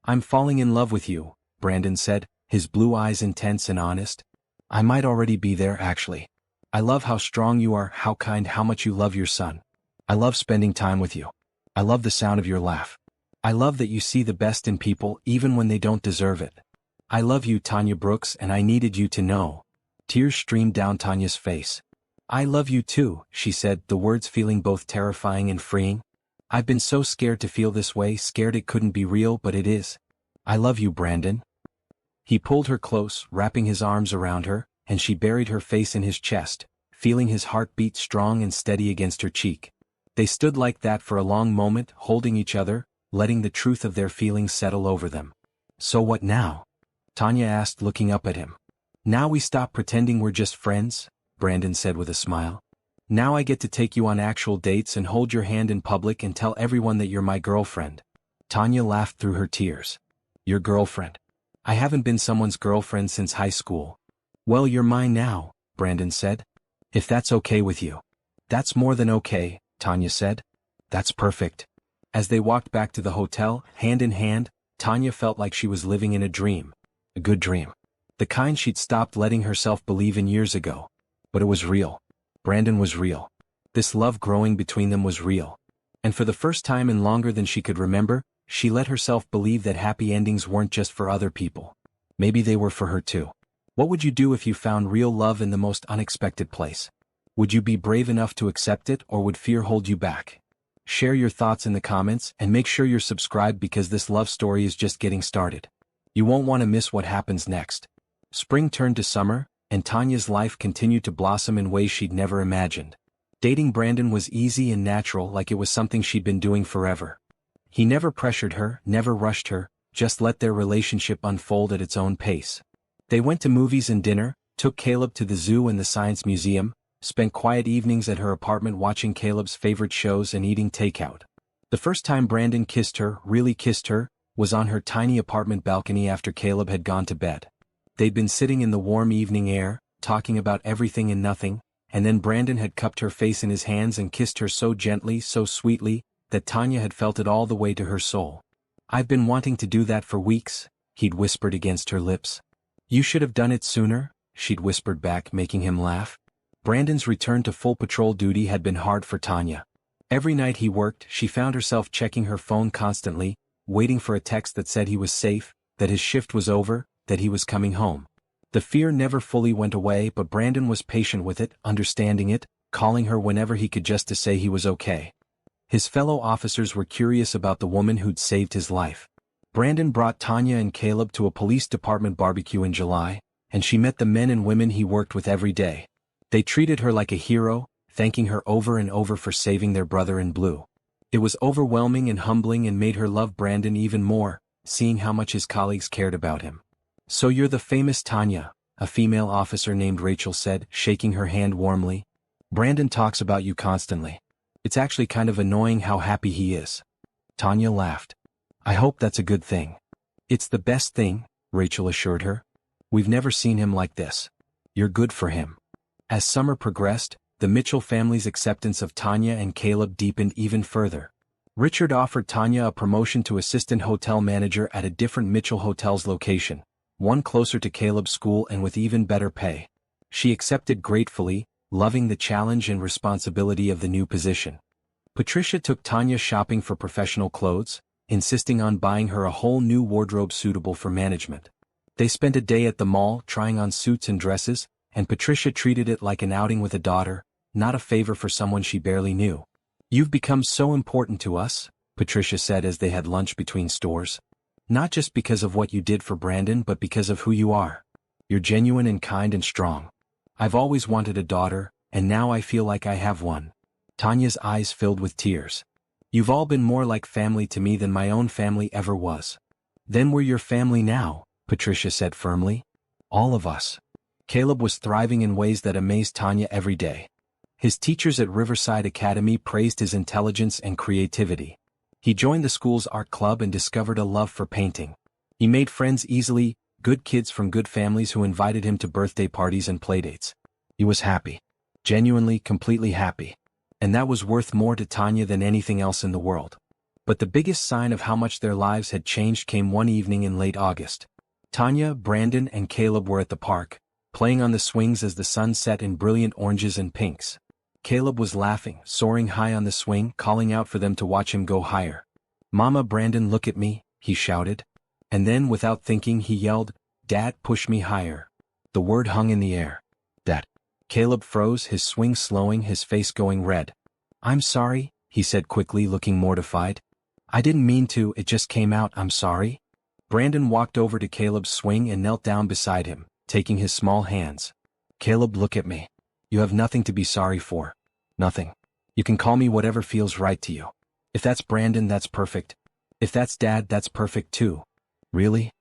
I'm falling in love with you, Brandon said, his blue eyes intense and honest. I might already be there, actually. I love how strong you are, how kind, how much you love your son. I love spending time with you. I love the sound of your laugh. I love that you see the best in people even when they don't deserve it. I love you, Tanya Brooks, and I needed you to know. Tears streamed down Tanya's face. I love you too, she said, the words feeling both terrifying and freeing. I've been so scared to feel this way, scared it couldn't be real, but it is. I love you, Brandon. He pulled her close, wrapping his arms around her, and she buried her face in his chest, feeling his heart beat strong and steady against her cheek. They stood like that for a long moment, holding each other, letting the truth of their feelings settle over them. So what now? Tanya asked, looking up at him. Now we stop pretending we're just friends, Brandon said with a smile. Now I get to take you on actual dates and hold your hand in public and tell everyone that you're my girlfriend. Tanya laughed through her tears. Your girlfriend? I haven't been someone's girlfriend since high school. Well, you're mine now, Brandon said. If that's okay with you. That's more than okay, Tanya said. That's perfect. As they walked back to the hotel, hand in hand, Tanya felt like she was living in a dream. A good dream. The kind she'd stopped letting herself believe in years ago. But it was real. Brandon was real. This love growing between them was real. And for the first time in longer than she could remember, she let herself believe that happy endings weren't just for other people. Maybe they were for her too. What would you do if you found real love in the most unexpected place? Would you be brave enough to accept it, or would fear hold you back? Share your thoughts in the comments and make sure you're subscribed because this love story is just getting started. You won't want to miss what happens next. Spring turned to summer, and Tanya's life continued to blossom in ways she'd never imagined. Dating Brandon was easy and natural, like it was something she'd been doing forever. He never pressured her, never rushed her, just let their relationship unfold at its own pace. They went to movies and dinner, took Caleb to the zoo and the science museum, spent quiet evenings at her apartment watching Caleb's favorite shows and eating takeout. The first time Brandon kissed her, really kissed her, was on her tiny apartment balcony after Caleb had gone to bed. They'd been sitting in the warm evening air, talking about everything and nothing, and then Brandon had cupped her face in his hands and kissed her so gently, so sweetly, that Tanya had felt it all the way to her soul. I've been wanting to do that for weeks, he'd whispered against her lips. You should have done it sooner, she'd whispered back, making him laugh. Brandon's return to full patrol duty had been hard for Tanya. Every night he worked, she found herself checking her phone constantly, waiting for a text that said he was safe, that his shift was over, that he was coming home. The fear never fully went away, but Brandon was patient with it, understanding it, calling her whenever he could just to say he was okay. His fellow officers were curious about the woman who'd saved his life. Brandon brought Tanya and Caleb to a police department barbecue in July, and she met the men and women he worked with every day. They treated her like a hero, thanking her over and over for saving their brother in blue. It was overwhelming and humbling and made her love Brandon even more, seeing how much his colleagues cared about him. So you're the famous Tanya, a female officer named Rachel said, shaking her hand warmly. Brandon talks about you constantly. It's actually kind of annoying how happy he is. Tanya laughed. I hope that's a good thing. It's the best thing, Rachel assured her. We've never seen him like this. You're good for him. As summer progressed, the Mitchell family's acceptance of Tanya and Caleb deepened even further. Richard offered Tanya a promotion to assistant hotel manager at a different Mitchell Hotel's location, one closer to Caleb's school and with even better pay. She accepted gratefully, loving the challenge and responsibility of the new position. Patricia took Tanya shopping for professional clothes, insisting on buying her a whole new wardrobe suitable for management. They spent a day at the mall trying on suits and dresses, and Patricia treated it like an outing with a daughter, not a favor for someone she barely knew. "You've become so important to us," Patricia said as they had lunch between stores. "Not just because of what you did for Brandon but because of who you are. You're genuine and kind and strong. I've always wanted a daughter, and now I feel like I have one." Tanya's eyes filled with tears. "You've all been more like family to me than my own family ever was." "Then we're your family now," Patricia said firmly. "All of us." Caleb was thriving in ways that amazed Tanya every day. His teachers at Riverside Academy praised his intelligence and creativity. He joined the school's art club and discovered a love for painting. He made friends easily, good kids from good families who invited him to birthday parties and playdates. He was happy. Genuinely, completely happy. And that was worth more to Tanya than anything else in the world. But the biggest sign of how much their lives had changed came one evening in late August. Tanya, Brandon, and Caleb were at the park, playing on the swings as the sun set in brilliant oranges and pinks. Caleb was laughing, soaring high on the swing, calling out for them to watch him go higher. "Mama, Brandon, look at me," he shouted. And then, without thinking, he yelled, "Dad, push me higher." The word hung in the air. "Dad." Caleb froze, his swing slowing, his face going red. "I'm sorry," he said quickly, looking mortified. "I didn't mean to, it just came out, I'm sorry." Brandon walked over to Caleb's swing and knelt down beside him, taking his small hands. "Caleb, look at me. You have nothing to be sorry for. Nothing. You can call me whatever feels right to you. If that's Brandon, that's perfect. If that's Dad, that's perfect too." "Really?"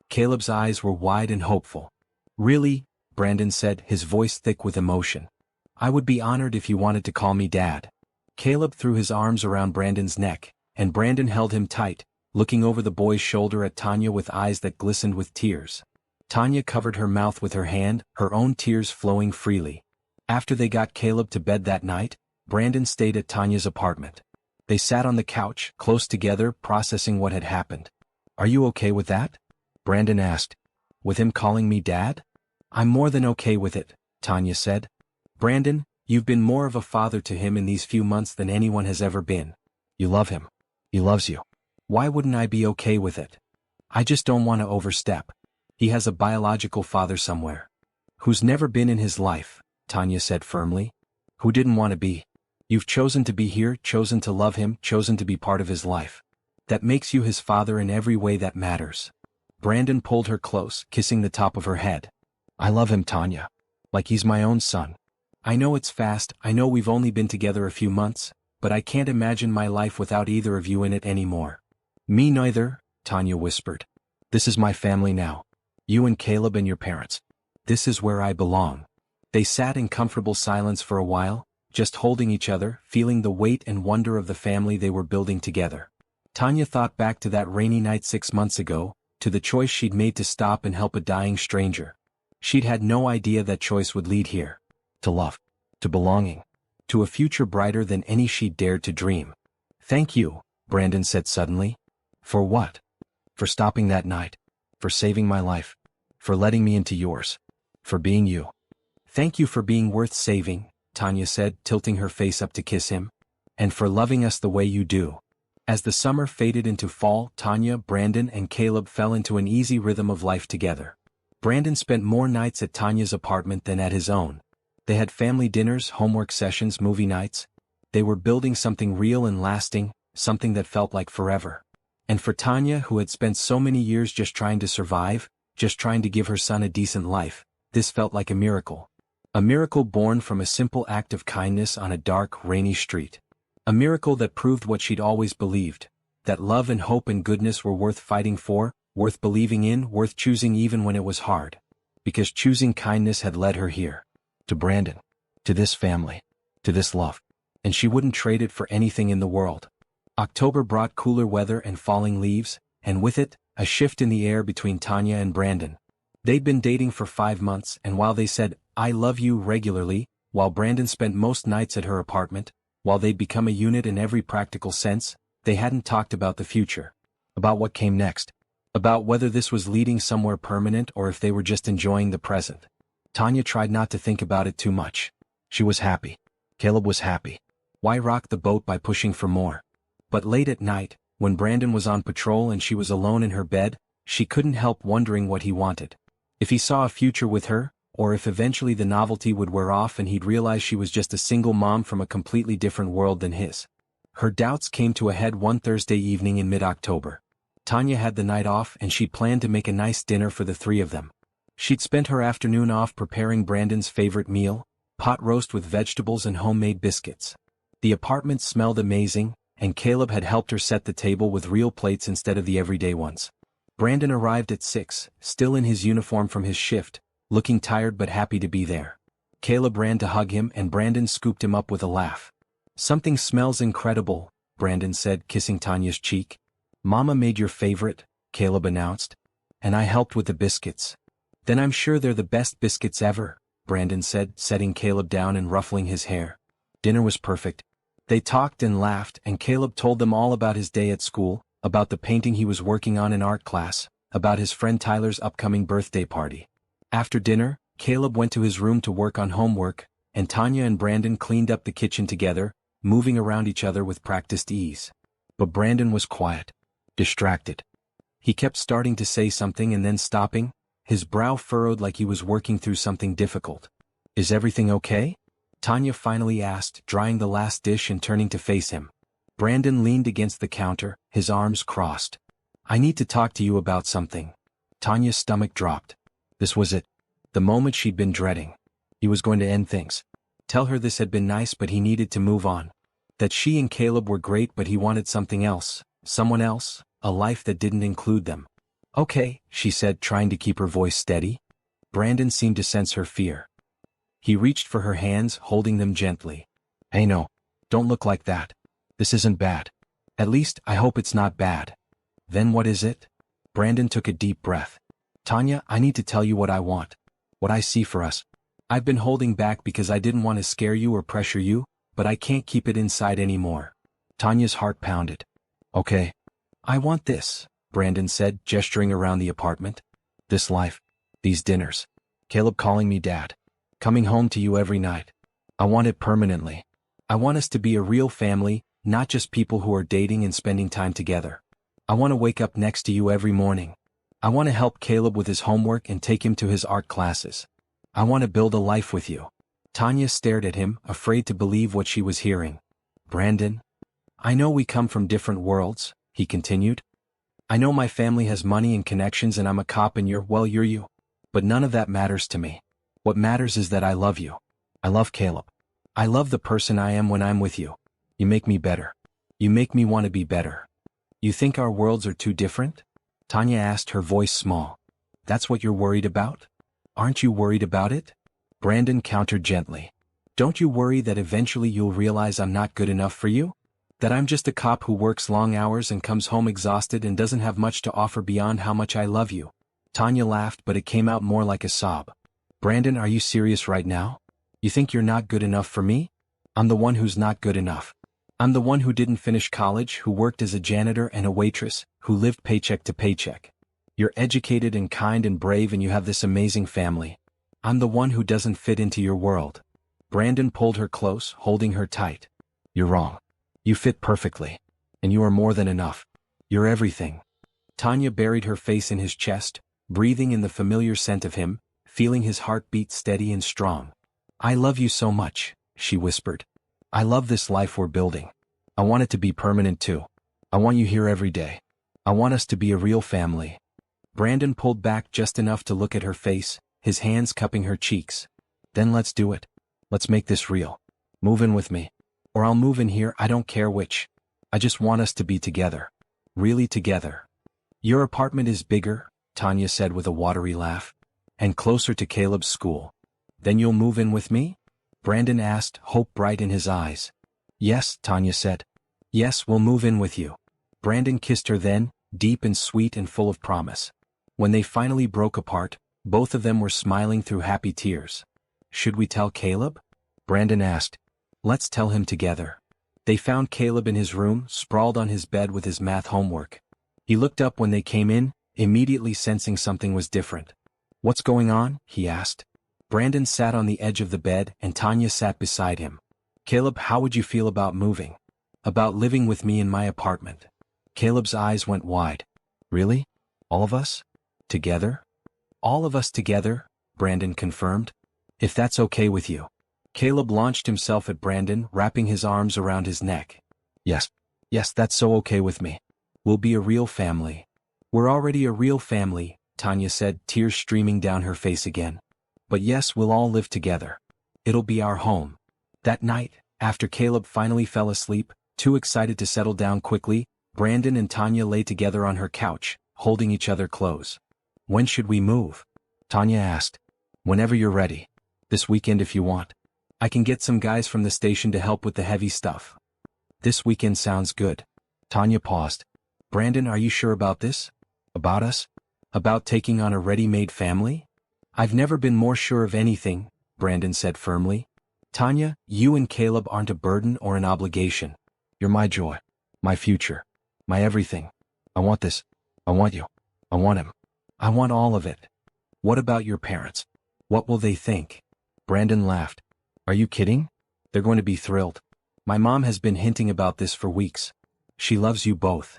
Caleb's eyes were wide and hopeful. "Really?" Brandon said, his voice thick with emotion. "I would be honored if you wanted to call me Dad." Caleb threw his arms around Brandon's neck, and Brandon held him tight, looking over the boy's shoulder at Tanya with eyes that glistened with tears. Tanya covered her mouth with her hand, her own tears flowing freely. After they got Caleb to bed that night, Brandon stayed at Tanya's apartment. They sat on the couch, close together, processing what had happened. "Are you okay with that?" Brandon asked. "With him calling me Dad?" "I'm more than okay with it," Tanya said. "Brandon, you've been more of a father to him in these few months than anyone has ever been. You love him. He loves you. Why wouldn't I be okay with it? I just don't want to overstep. He has a biological father somewhere. Who's never been in his life," Tanya said firmly. "Who didn't want to be. You've chosen to be here, chosen to love him, chosen to be part of his life. That makes you his father in every way that matters." Brandon pulled her close, kissing the top of her head. "I love him, Tanya. Like he's my own son. I know it's fast, I know we've only been together a few months, but I can't imagine my life without either of you in it anymore." "Me neither," Tanya whispered. "This is my family now. You and Caleb and your parents. This is where I belong." They sat in comfortable silence for a while, just holding each other, feeling the weight and wonder of the family they were building together. Tanya thought back to that rainy night 6 months ago, to the choice she'd made to stop and help a dying stranger. She'd had no idea that choice would lead here. To love. To belonging. To a future brighter than any she'd dared to dream. "Thank you," Brandon said suddenly. "For what?" "For stopping that night. For saving my life. For letting me into yours. For being you." "Thank you for being worth saving," Tanya said, tilting her face up to kiss him. "And for loving us the way you do." As the summer faded into fall, Tanya, Brandon, and Caleb fell into an easy rhythm of life together. Brandon spent more nights at Tanya's apartment than at his own. They had family dinners, homework sessions, movie nights. They were building something real and lasting, something that felt like forever. And for Tanya, who had spent so many years just trying to survive, just trying to give her son a decent life, this felt like a miracle. A miracle born from a simple act of kindness on a dark, rainy street. A miracle that proved what she'd always believed, that love and hope and goodness were worth fighting for, worth believing in, worth choosing even when it was hard. Because choosing kindness had led her here. To Brandon. To this family. To this love. And she wouldn't trade it for anything in the world. October brought cooler weather and falling leaves, and with it, a shift in the air between Tanya and Brandon. They'd been dating for 5 months, and while they said, "I love you" regularly, while Brandon spent most nights at her apartment, while they'd become a unit in every practical sense, they hadn't talked about the future. About what came next. About whether this was leading somewhere permanent or if they were just enjoying the present. Tanya tried not to think about it too much. She was happy. Caleb was happy. Why rock the boat by pushing for more? But late at night, when Brandon was on patrol and she was alone in her bed, She couldn't help wondering what he wanted. If he saw a future with her, or if eventually the novelty would wear off and he'd realize she was just a single mom from a completely different world than his. Her doubts came to a head one Thursday evening in mid-October. Tanya had the night off and she planned to make a nice dinner for the three of them. She'd spent her afternoon off preparing Brandon's favorite meal, pot roast with vegetables and homemade biscuits. The apartment smelled amazing, and Caleb had helped her set the table with real plates instead of the everyday ones. Brandon arrived at 6, still in his uniform from his shift, looking tired but happy to be there. Caleb ran to hug him and Brandon scooped him up with a laugh. "Something smells incredible," Brandon said, kissing Tanya's cheek. "Mama made your favorite," Caleb announced. "And I helped with the biscuits." "Then I'm sure they're the best biscuits ever," Brandon said, setting Caleb down and ruffling his hair. Dinner was perfect. They talked and laughed, and Caleb told them all about his day at school, about the painting he was working on in art class, about his friend Tyler's upcoming birthday party. After dinner, Caleb went to his room to work on homework, and Tanya and Brandon cleaned up the kitchen together, moving around each other with practiced ease. But Brandon was quiet, distracted. He kept starting to say something and then stopping, his brow furrowed like he was working through something difficult. "Is everything okay?" Tanya finally asked, drying the last dish and turning to face him. Brandon leaned against the counter, his arms crossed. "I need to talk to you about something." Tanya's stomach dropped. This was it. The moment she'd been dreading. He was going to end things. Tell her this had been nice but he needed to move on. That she and Caleb were great but he wanted something else, someone else, a life that didn't include them. "Okay," she said, trying to keep her voice steady. Brandon seemed to sense her fear. He reached for her hands, holding them gently. "Hey, no. Don't look like that. This isn't bad. At least, I hope it's not bad." "Then what is it?" Brandon took a deep breath. "Tanya, I need to tell you what I want. What I see for us. I've been holding back because I didn't want to scare you or pressure you, but I can't keep it inside anymore." Tanya's heart pounded. "Okay. I want this," Brandon said, gesturing around the apartment. "This life. These dinners. Caleb calling me dad. Coming home to you every night. I want it permanently. I want us to be a real family, not just people who are dating and spending time together. I want to wake up next to you every morning. I want to help Caleb with his homework and take him to his art classes. I want to build a life with you." Tanya stared at him, afraid to believe what she was hearing. "Brandon, I know we come from different worlds," he continued. "I know my family has money and connections and I'm a cop and you're you. But none of that matters to me. What matters is that I love you. I love Caleb. I love the person I am when I'm with you. You make me better. You make me want to be better." "You think our worlds are too different?" Tanya asked, her voice small. "That's what you're worried about? Aren't you worried about it?" Brandon countered gently. "Don't you worry that eventually you'll realize I'm not good enough for you? That I'm just a cop who works long hours and comes home exhausted and doesn't have much to offer beyond how much I love you?" Tanya laughed, but it came out more like a sob. "Brandon, are you serious right now? You think you're not good enough for me? I'm the one who's not good enough. I'm the one who didn't finish college, who worked as a janitor and a waitress, who lived paycheck to paycheck. You're educated and kind and brave and you have this amazing family. I'm the one who doesn't fit into your world." Brandon pulled her close, holding her tight. "You're wrong. You fit perfectly. And you are more than enough. You're everything." Tanya buried her face in his chest, breathing in the familiar scent of him, feeling his heart beat steady and strong. "I love you so much," she whispered. "I love this life we're building. I want it to be permanent too. I want you here every day. I want us to be a real family." Brandon pulled back just enough to look at her face, his hands cupping her cheeks. "Then let's do it. Let's make this real. Move in with me. Or I'll move in here, I don't care which. I just want us to be together. Really together." "Your apartment is bigger," Tanya said with a watery laugh. "And closer to Caleb's school. Then you'll move in with me?" Brandon asked, hope bright in his eyes. "Yes," Tanya said. "Yes, we'll move in with you." Brandon kissed her then, deep and sweet and full of promise. When they finally broke apart, both of them were smiling through happy tears. "Should we tell Caleb?" Brandon asked. "Let's tell him together." They found Caleb in his room, sprawled on his bed with his math homework. He looked up when they came in, immediately sensing something was different. "What's going on?" he asked. Brandon sat on the edge of the bed and Tanya sat beside him. "Caleb, how would you feel about moving? About living with me in my apartment?" Caleb's eyes went wide. "Really? All of us? Together? All of us together, Brandon confirmed. If that's okay with you. Caleb launched himself at Brandon, wrapping his arms around his neck. Yes. Yes, that's so okay with me. We'll be a real family. We're already a real family, Tanya said, tears streaming down her face again. But yes, we'll all live together. It'll be our home. That night, after Caleb finally fell asleep, too excited to settle down quickly, Brandon and Tanya lay together on her couch, holding each other close. When should we move? Tanya asked. Whenever you're ready. This weekend if you want. I can get some guys from the station to help with the heavy stuff. This weekend sounds good. Tanya paused. Brandon, are you sure about this? About us? About taking on a ready-made family? I've never been more sure of anything, Brandon said firmly. Tanya, you and Caleb aren't a burden or an obligation. You're my joy. My future. My everything. I want this. I want you. I want him. I want all of it. What about your parents? What will they think? Brandon laughed. Are you kidding? They're going to be thrilled. My mom has been hinting about this for weeks. She loves you both.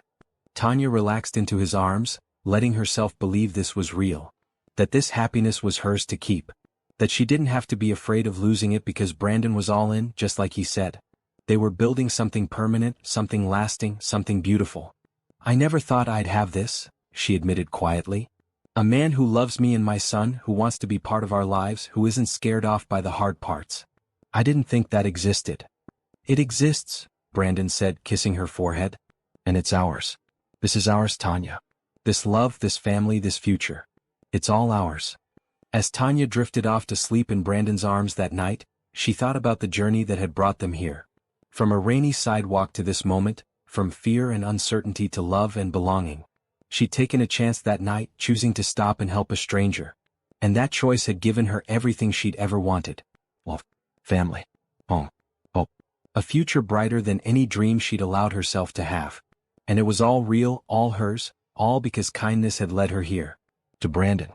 Tanya relaxed into his arms, letting herself believe this was real. That this happiness was hers to keep. That she didn't have to be afraid of losing it because Brandon was all in, just like he said. They were building something permanent, something lasting, something beautiful. I never thought I'd have this, she admitted quietly. A man who loves me and my son, who wants to be part of our lives, who isn't scared off by the hard parts. I didn't think that existed. It exists, Brandon said, kissing her forehead. And it's ours. This is ours, Tanya. This love, this family, this future. It's all ours. As Tanya drifted off to sleep in Brandon's arms that night, she thought about the journey that had brought them here. From a rainy sidewalk to this moment, from fear and uncertainty to love and belonging. She'd taken a chance that night, choosing to stop and help a stranger. And that choice had given her everything she'd ever wanted. Love, family, home, hope. A future brighter than any dream she'd allowed herself to have. And it was all real, all hers, all because kindness had led her here. To Brandon.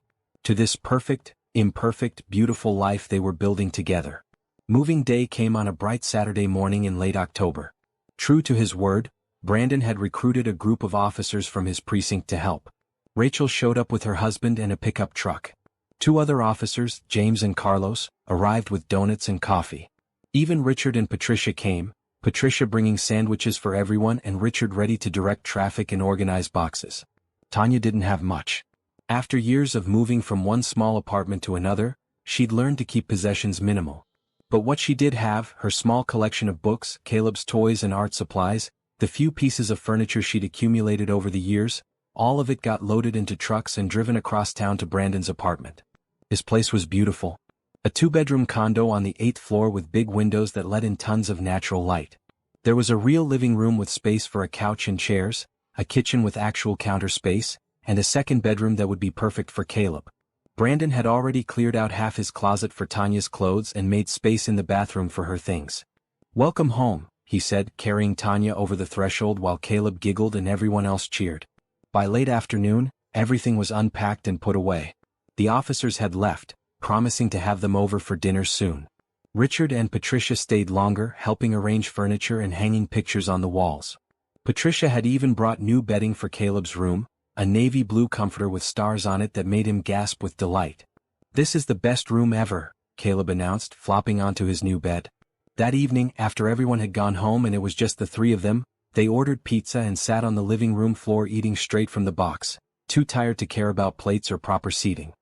To this perfect, imperfect, beautiful life they were building together. Moving day came on a bright Saturday morning in late October. True to his word, Brandon had recruited a group of officers from his precinct to help. Rachel showed up with her husband and a pickup truck. 2 other officers, James and Carlos, arrived with donuts and coffee. Even Richard and Patricia came, Patricia bringing sandwiches for everyone and Richard ready to direct traffic and organize boxes. Tanya didn't have much. After years of moving from one small apartment to another, she'd learned to keep possessions minimal. But what she did have, her small collection of books, Caleb's toys and art supplies, the few pieces of furniture she'd accumulated over the years, all of it got loaded into trucks and driven across town to Brandon's apartment. His place was beautiful. A 2-bedroom condo on the 8th floor with big windows that let in tons of natural light. There was a real living room with space for a couch and chairs, a kitchen with actual counter space, and a second bedroom that would be perfect for Caleb. Brandon had already cleared out half his closet for Tanya's clothes and made space in the bathroom for her things. Welcome home, he said, carrying Tanya over the threshold while Caleb giggled and everyone else cheered. By late afternoon, everything was unpacked and put away. The officers had left, promising to have them over for dinner soon. Richard and Patricia stayed longer, helping arrange furniture and hanging pictures on the walls. Patricia had even brought new bedding for Caleb's room, a navy blue comforter with stars on it that made him gasp with delight. This is the best room ever, Caleb announced, flopping onto his new bed. That evening, after everyone had gone home and it was just the 3 of them, they ordered pizza and sat on the living room floor eating straight from the box, too tired to care about plates or proper seating.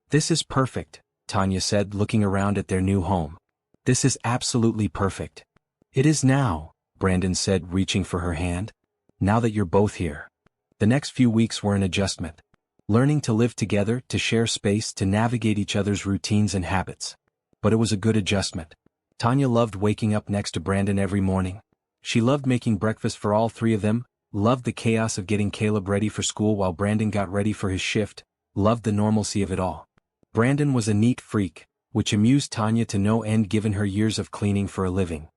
This is perfect, Tanya said, looking around at their new home. This is absolutely perfect. It is now, Brandon said, reaching for her hand. Now that you're both here. The next few weeks were an adjustment. Learning to live together, to share space, to navigate each other's routines and habits. But it was a good adjustment. Tanya loved waking up next to Brandon every morning. She loved making breakfast for all 3 of them, loved the chaos of getting Caleb ready for school while Brandon got ready for his shift, loved the normalcy of it all. Brandon was a neat freak, which amused Tanya to no end given her years of cleaning for a living.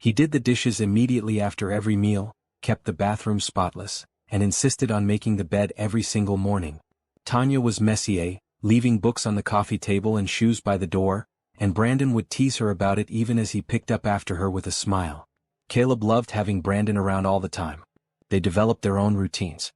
He did the dishes immediately after every meal, kept the bathroom spotless, and insisted on making the bed every single morning. Tanya was Messier, leaving books on the coffee table and shoes by the door, and Brandon would tease her about it even as he picked up after her with a smile. Caleb loved having Brandon around all the time. They developed their own routines.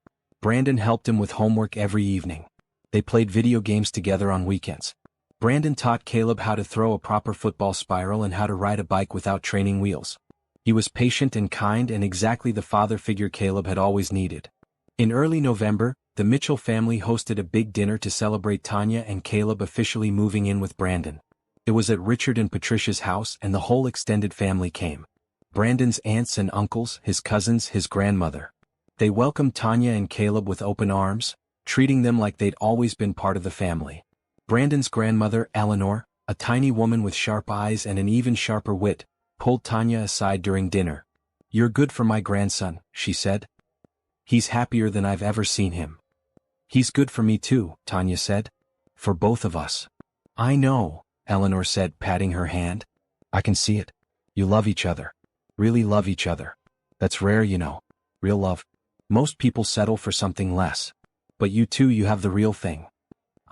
Brandon helped him with homework every evening. They played video games together on weekends. Brandon taught Caleb how to throw a proper football spiral and how to ride a bike without training wheels. He was patient and kind and exactly the father figure Caleb had always needed. In early November, the Mitchell family hosted a big dinner to celebrate Tanya and Caleb officially moving in with Brandon. It was at Richard and Patricia's house and the whole extended family came. Brandon's aunts and uncles, his cousins, his grandmother. They welcomed Tanya and Caleb with open arms, treating them like they'd always been part of the family. Brandon's grandmother, Eleanor, a tiny woman with sharp eyes and an even sharper wit, pulled Tanya aside during dinner. "You're good for my grandson," she said. "He's happier than I've ever seen him." "He's good for me too," Tanya said. "For both of us." "I know," Eleanor said, patting her hand. "I can see it. You love each other. Really love each other. That's rare, you know. Real love. Most people settle for something less. But you two, you have the real thing."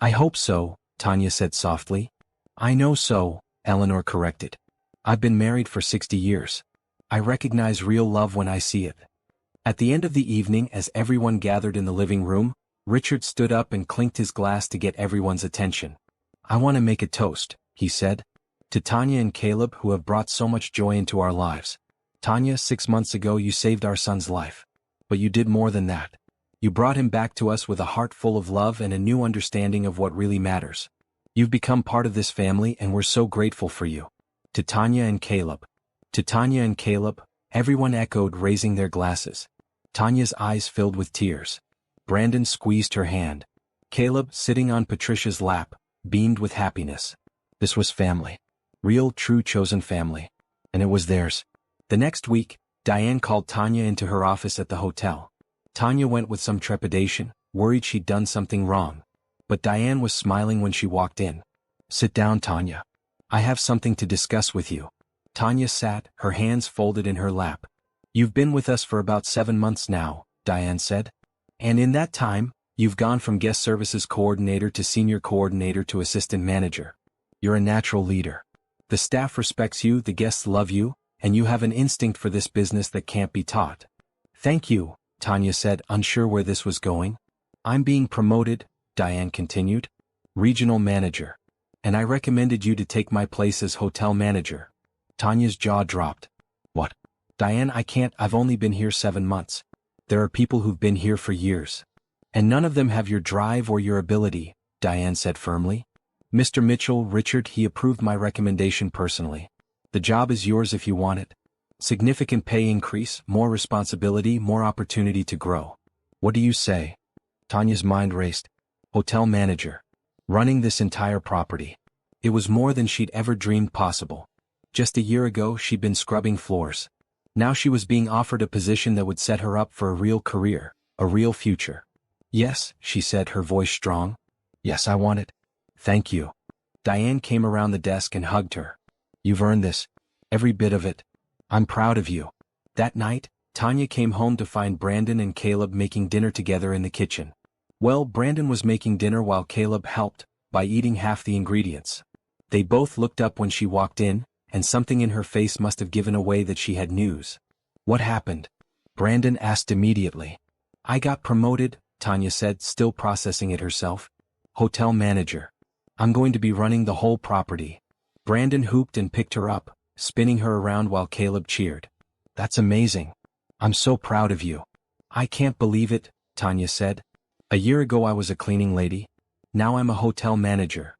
"I hope so," Tanya said softly. "I know so," Eleanor corrected. "I've been married for 60 years. I recognize real love when I see it." At the end of the evening, as everyone gathered in the living room, Richard stood up and clinked his glass to get everyone's attention. "I want to make a toast," he said. "To Tanya and Caleb, who have brought so much joy into our lives. Tanya, 6 months ago you saved our son's life. But you did more than that. You brought him back to us with a heart full of love and a new understanding of what really matters. You've become part of this family and we're so grateful for you. To Tanya and Caleb." "To Tanya and Caleb," everyone echoed, raising their glasses. Tanya's eyes filled with tears. Brandon squeezed her hand. Caleb, sitting on Patricia's lap, beamed with happiness. This was family. Real, true, chosen family. And it was theirs. The next week, Diane called Tanya into her office at the hotel. Tanya went with some trepidation, worried she'd done something wrong. But Diane was smiling when she walked in. "Sit down, Tanya. I have something to discuss with you." Tanya sat, her hands folded in her lap. "You've been with us for about 7 months now," Diane said. "And in that time, you've gone from guest services coordinator to senior coordinator to assistant manager. You're a natural leader. The staff respects you, the guests love you, and you have an instinct for this business that can't be taught." "Thank you," Tanya said, unsure where this was going. "I'm being promoted," Diane continued. "Regional manager. And I recommended you to take my place as hotel manager." Tanya's jaw dropped. "What?" "Diane, I can't, I've only been here 7 months. There are people who've been here for years. And none of them have your drive or your ability," Diane said firmly. "Mr. Mitchell, Richard, he approved my recommendation personally. The job is yours if you want it. Significant pay increase, more responsibility, more opportunity to grow. What do you say?" Tanya's mind raced. Hotel manager. Running this entire property. It was more than she'd ever dreamed possible. Just a year ago she'd been scrubbing floors. Now she was being offered a position that would set her up for a real career, a real future. "Yes," she said, her voice strong. "Yes, I want it." "Thank you." Diane came around the desk and hugged her. "You've earned this. Every bit of it. I'm proud of you." That night, Tanya came home to find Brandon and Caleb making dinner together in the kitchen. Well, Brandon was making dinner while Caleb helped, by eating half the ingredients. They both looked up when she walked in, and something in her face must have given away that she had news. "What happened?" Brandon asked immediately. "I got promoted," Tanya said, still processing it herself. "Hotel manager. I'm going to be running the whole property." Brandon hooped and picked her up, spinning her around while Caleb cheered. "That's amazing. I'm so proud of you." "I can't believe it," Tanya said. "A year ago I was a cleaning lady. Now I'm a hotel manager."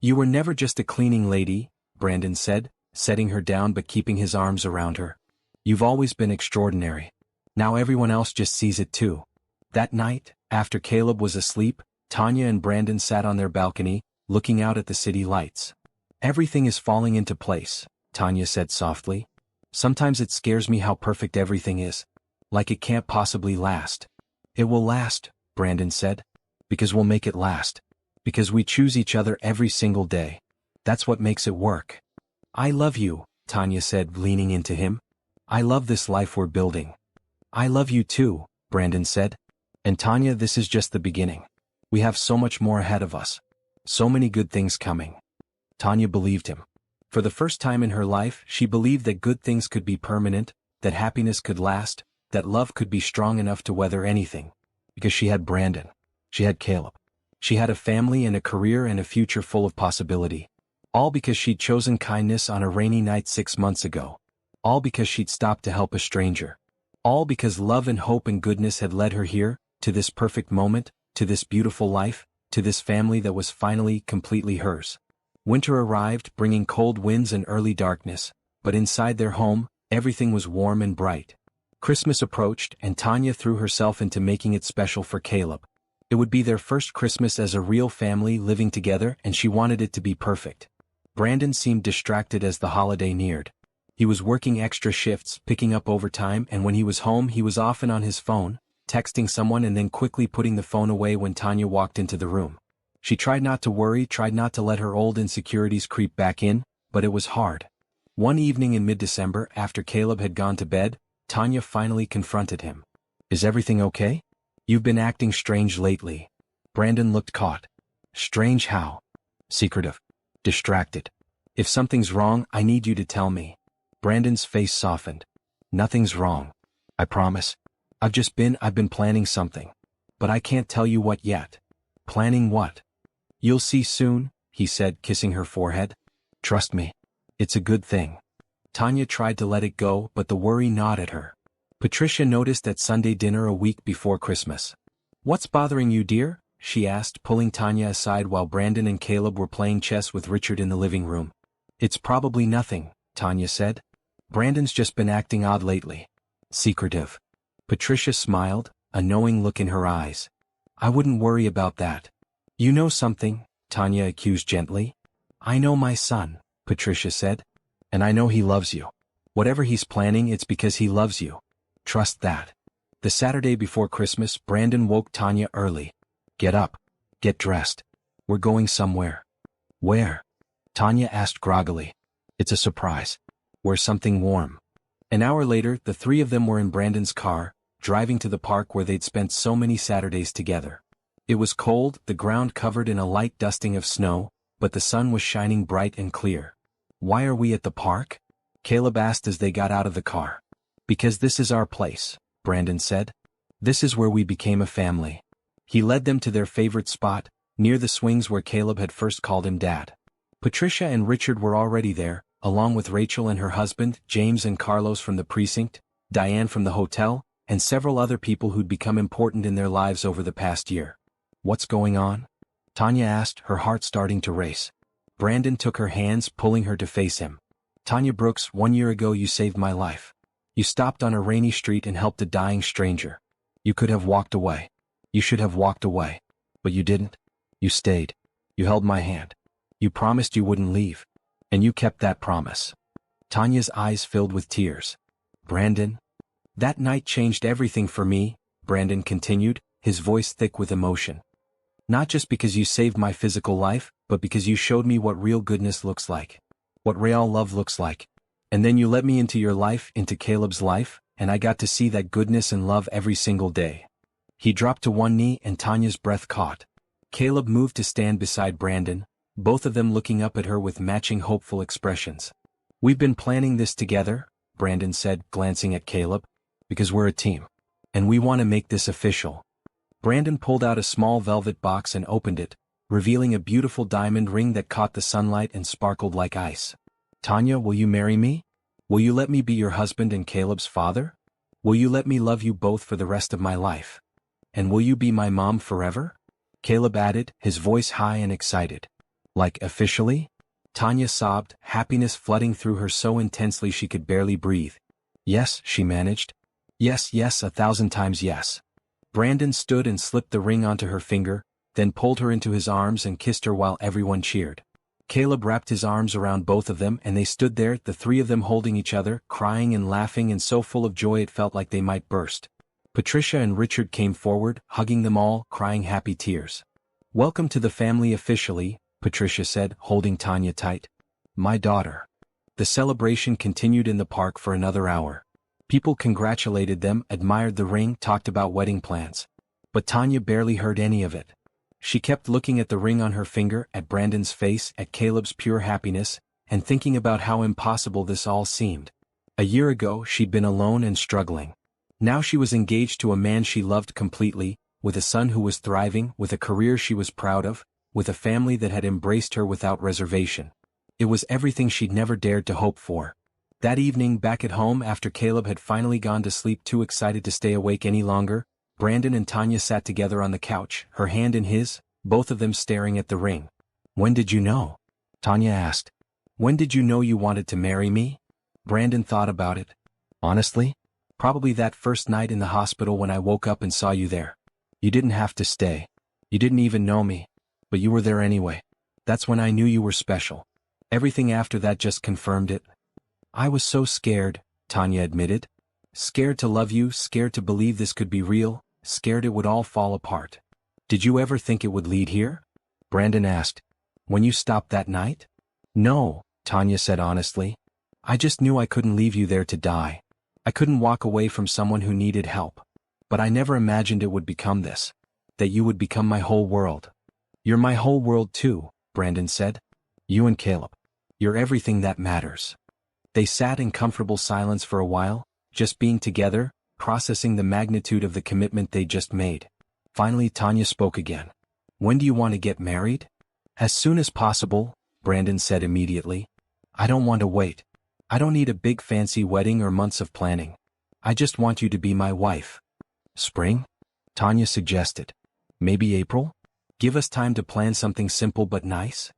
"You were never just a cleaning lady," Brandon said, setting her down but keeping his arms around her. "You've always been extraordinary. Now everyone else just sees it too." That night, after Caleb was asleep, Tanya and Brandon sat on their balcony, looking out at the city lights. "Everything is falling into place," Tanya said softly. "Sometimes it scares me how perfect everything is. Like it can't possibly last." "It will last," Brandon said. "Because we'll make it last. Because we choose each other every single day. That's what makes it work." "I love you," Tanya said, leaning into him. "I love this life we're building." "I love you too," Brandon said. "And Tanya, this is just the beginning. We have so much more ahead of us. So many good things coming." Tanya believed him. For the first time in her life, she believed that good things could be permanent, that happiness could last, that love could be strong enough to weather anything. Because she had Brandon. She had Caleb. She had a family and a career and a future full of possibility. All because she'd chosen kindness on a rainy night 6 months ago. All because she'd stopped to help a stranger. All because love and hope and goodness had led her here, to this perfect moment, to this beautiful life, to this family that was finally completely hers. Winter arrived, bringing cold winds and early darkness, but inside their home, everything was warm and bright. Christmas approached, and Tanya threw herself into making it special for Caleb. It would be their first Christmas as a real family living together, and she wanted it to be perfect. Brandon seemed distracted as the holiday neared. He was working extra shifts, picking up overtime, and when he was home he was often on his phone, texting someone and then quickly putting the phone away when Tanya walked into the room. She tried not to worry, tried not to let her old insecurities creep back in, but it was hard. One evening in mid-December, after Caleb had gone to bed, Tanya finally confronted him. "Is everything okay? You've been acting strange lately." Brandon looked caught. "Strange how?" "Secretive. Distracted. If something's wrong, I need you to tell me." Brandon's face softened. "Nothing's wrong. I promise. I've been planning something. But I can't tell you what yet." "Planning what?" "You'll see soon," he said, kissing her forehead. "Trust me. It's a good thing." Tanya tried to let it go, but the worry gnawed at her. Patricia noticed at Sunday dinner a week before Christmas. "What's bothering you, dear?" she asked, pulling Tanya aside while Brandon and Caleb were playing chess with Richard in the living room. "It's probably nothing," Tanya said. "Brandon's just been acting odd lately." "Secretive." Patricia smiled, a knowing look in her eyes. "I wouldn't worry about that." "You know something," Tanya accused gently. "I know my son," Patricia said. "And I know he loves you. Whatever he's planning, it's because he loves you. Trust that." The Saturday before Christmas, Brandon woke Tanya early. "Get up. Get dressed. We're going somewhere." "Where?" Tanya asked groggily. "It's a surprise. Wear something warm." An hour later, the three of them were in Brandon's car, driving to the park where they'd spent so many Saturdays together. It was cold, the ground covered in a light dusting of snow, but the sun was shining bright and clear. "Why are we at the park?" Caleb asked as they got out of the car. "Because this is our place," Brandon said. "This is where we became a family." He led them to their favorite spot, near the swings where Caleb had first called him Dad. Patricia and Richard were already there, along with Rachel and her husband, James and Carlos from the precinct, Diane from the hotel, and several other people who'd become important in their lives over the past year. "What's going on?" Tanya asked, her heart starting to race. Brandon took her hands, pulling her to face him. "Tanya Brooks, 1 year ago you saved my life. You stopped on a rainy street and helped a dying stranger. You could have walked away. You should have walked away. But you didn't. You stayed. You held my hand. You promised you wouldn't leave. And you kept that promise." Tanya's eyes filled with tears. "Brandon? That night changed everything for me," Brandon continued, his voice thick with emotion. "Not just because you saved my physical life, but because you showed me what real goodness looks like. What real love looks like. And then you let me into your life, into Caleb's life, and I got to see that goodness and love every single day." He dropped to one knee and Tanya's breath caught. Caleb moved to stand beside Brandon, both of them looking up at her with matching hopeful expressions. "We've been planning this together," Brandon said, glancing at Caleb, "because we're a team. And we want to make this official." Brandon pulled out a small velvet box and opened it, revealing a beautiful diamond ring that caught the sunlight and sparkled like ice. "Tanya, will you marry me? Will you let me be your husband and Caleb's father? Will you let me love you both for the rest of my life? And will you be my mom forever?" Caleb added, his voice high and excited. "Like, officially?" Tanya sobbed, happiness flooding through her so intensely she could barely breathe. "Yes," she managed. "Yes, yes, 1,000 times yes." Brandon stood and slipped the ring onto her finger, then pulled her into his arms and kissed her while everyone cheered. Caleb wrapped his arms around both of them and they stood there, the three of them holding each other, crying and laughing and so full of joy it felt like they might burst. Patricia and Richard came forward, hugging them all, crying happy tears. "Welcome to the family officially," Patricia said, holding Tanya tight. "My daughter." The celebration continued in the park for another hour. People congratulated them, admired the ring, talked about wedding plans. But Tanya barely heard any of it. She kept looking at the ring on her finger, at Brandon's face, at Caleb's pure happiness, and thinking about how impossible this all seemed. A year ago she'd been alone and struggling. Now she was engaged to a man she loved completely, with a son who was thriving, with a career she was proud of, with a family that had embraced her without reservation. It was everything she'd never dared to hope for. That evening, back at home after Caleb had finally gone to sleep too excited to stay awake any longer, Brandon and Tanya sat together on the couch, her hand in his, both of them staring at the ring. "When did you know?" Tanya asked. "When did you know you wanted to marry me?" Brandon thought about it. "Honestly? Probably that first night in the hospital when I woke up and saw you there. You didn't have to stay. You didn't even know me. But you were there anyway. That's when I knew you were special. Everything after that just confirmed it." "I was so scared," Tanya admitted. "Scared to love you, scared to believe this could be real, scared it would all fall apart." "Did you ever think it would lead here?" Brandon asked. "When you stopped that night?" "No," Tanya said honestly. "I just knew I couldn't leave you there to die. I couldn't walk away from someone who needed help. But I never imagined it would become this. That you would become my whole world." "You're my whole world too," Brandon said. "You and Caleb. You're everything that matters." They sat in comfortable silence for a while, just being together, processing the magnitude of the commitment they'd just made. Finally Tanya spoke again. "When do you want to get married?" "As soon as possible," Brandon said immediately. "I don't want to wait. I don't need a big fancy wedding or months of planning. I just want you to be my wife." "Spring?" Tanya suggested. "Maybe April? Give us time to plan something simple but nice."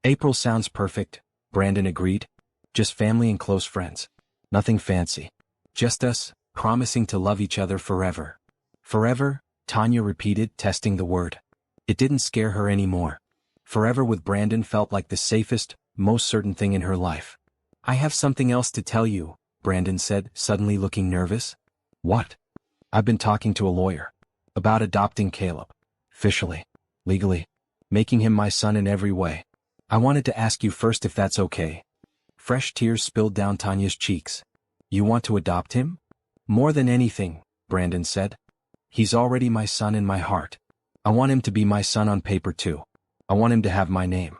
"April sounds perfect," Brandon agreed. "Just family and close friends. Nothing fancy. Just us, promising to love each other forever." "Forever?" Tanya repeated, testing the word. It didn't scare her anymore. Forever with Brandon felt like the safest, most certain thing in her life. "I have something else to tell you," Brandon said, suddenly looking nervous. "What?" "I've been talking to a lawyer. About adopting Caleb. Officially. Legally. Making him my son in every way. I wanted to ask you first if that's okay." Fresh tears spilled down Tanya's cheeks. "You want to adopt him?" "More than anything," Brandon said. "He's already my son in my heart. I want him to be my son on paper too. I want him to have my name.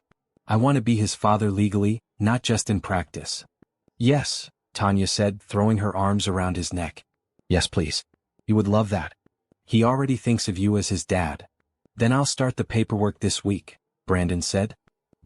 I want to be his father legally, not just in practice." "Yes," Tanya said, throwing her arms around his neck. "Yes, please. He would love that. He already thinks of you as his dad." "Then I'll start the paperwork this week," Brandon said.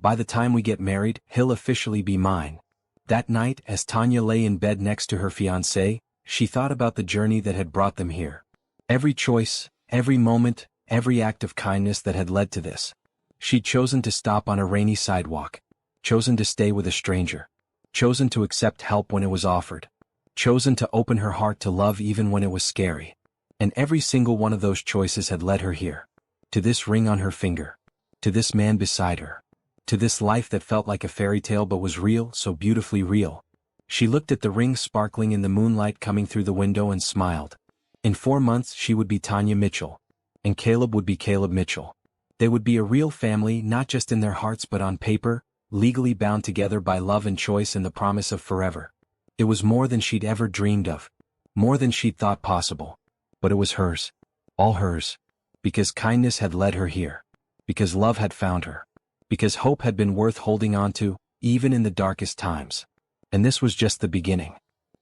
"By the time we get married, he'll officially be mine." That night, as Tanya lay in bed next to her fiancé, she thought about the journey that had brought them here. Every choice, every moment, every act of kindness that had led to this. She'd chosen to stop on a rainy sidewalk. Chosen to stay with a stranger. Chosen to accept help when it was offered. Chosen to open her heart to love even when it was scary. And every single one of those choices had led her here. To this ring on her finger. To this man beside her. To this life that felt like a fairy tale but was real, so beautifully real. She looked at the ring sparkling in the moonlight coming through the window and smiled. In 4 months she would be Tanya Mitchell. And Caleb would be Caleb Mitchell. They would be a real family, not just in their hearts but on paper, legally bound together by love and choice and the promise of forever. It was more than she'd ever dreamed of. More than she'd thought possible. But it was hers. All hers. Because kindness had led her here. Because love had found her. Because hope had been worth holding on to, even in the darkest times. And this was just the beginning.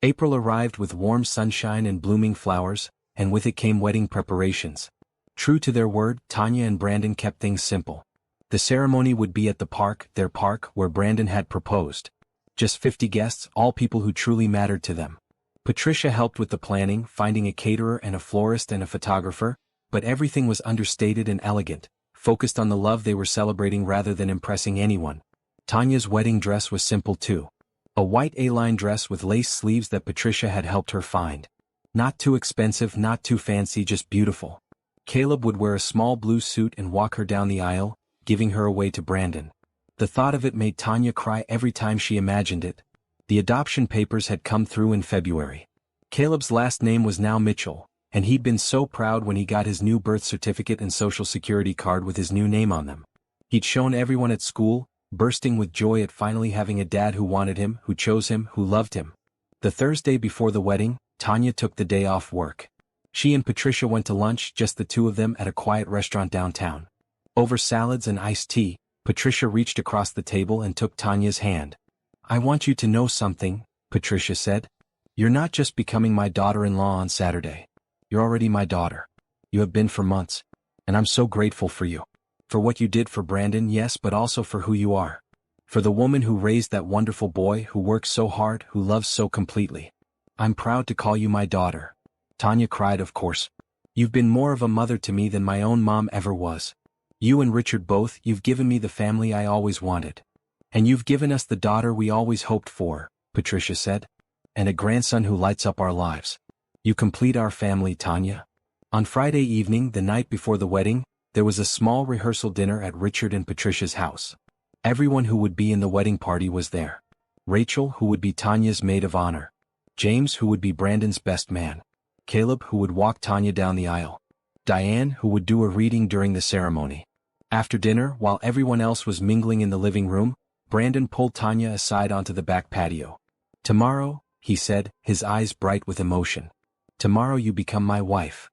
April arrived with warm sunshine and blooming flowers, and with it came wedding preparations. True to their word, Tanya and Brandon kept things simple. The ceremony would be at the park, their park, where Brandon had proposed. Just 50 guests, all people who truly mattered to them. Patricia helped with the planning, finding a caterer and a florist and a photographer, but everything was understated and elegant, focused on the love they were celebrating rather than impressing anyone. Tanya's wedding dress was simple too. A white A-line dress with lace sleeves that Patricia had helped her find. Not too expensive, not too fancy, just beautiful. Caleb would wear a small blue suit and walk her down the aisle, giving her away to Brandon. The thought of it made Tanya cry every time she imagined it. The adoption papers had come through in February. Caleb's last name was now Mitchell, and he'd been so proud when he got his new birth certificate and social security card with his new name on them. He'd shown everyone at school, bursting with joy at finally having a dad who wanted him, who chose him, who loved him. The Thursday before the wedding, Tanya took the day off work. She and Patricia went to lunch, just the two of them, at a quiet restaurant downtown. Over salads and iced tea, Patricia reached across the table and took Tanya's hand. "I want you to know something," Patricia said. "You're not just becoming my daughter-in-law on Saturday. You're already my daughter. You have been for months. And I'm so grateful for you. For what you did for Brandon, yes, but also for who you are. For the woman who raised that wonderful boy, who works so hard, who loves so completely. I'm proud to call you my daughter. Tanya cried, of course. You've been more of a mother to me than my own mom ever was. You and Richard both, you've given me the family I always wanted. And you've given us the daughter we always hoped for, Patricia said. And a grandson who lights up our lives. You complete our family, Tanya. On Friday evening, the night before the wedding, there was a small rehearsal dinner at Richard and Patricia's house. Everyone who would be in the wedding party was there. Rachel, who would be Tanya's maid of honor. James, who would be Brandon's best man. Caleb, who would walk Tanya down the aisle. Diane, who would do a reading during the ceremony. After dinner, while everyone else was mingling in the living room, Brandon pulled Tanya aside onto the back patio. Tomorrow, he said, his eyes bright with emotion. Tomorrow you become my wife.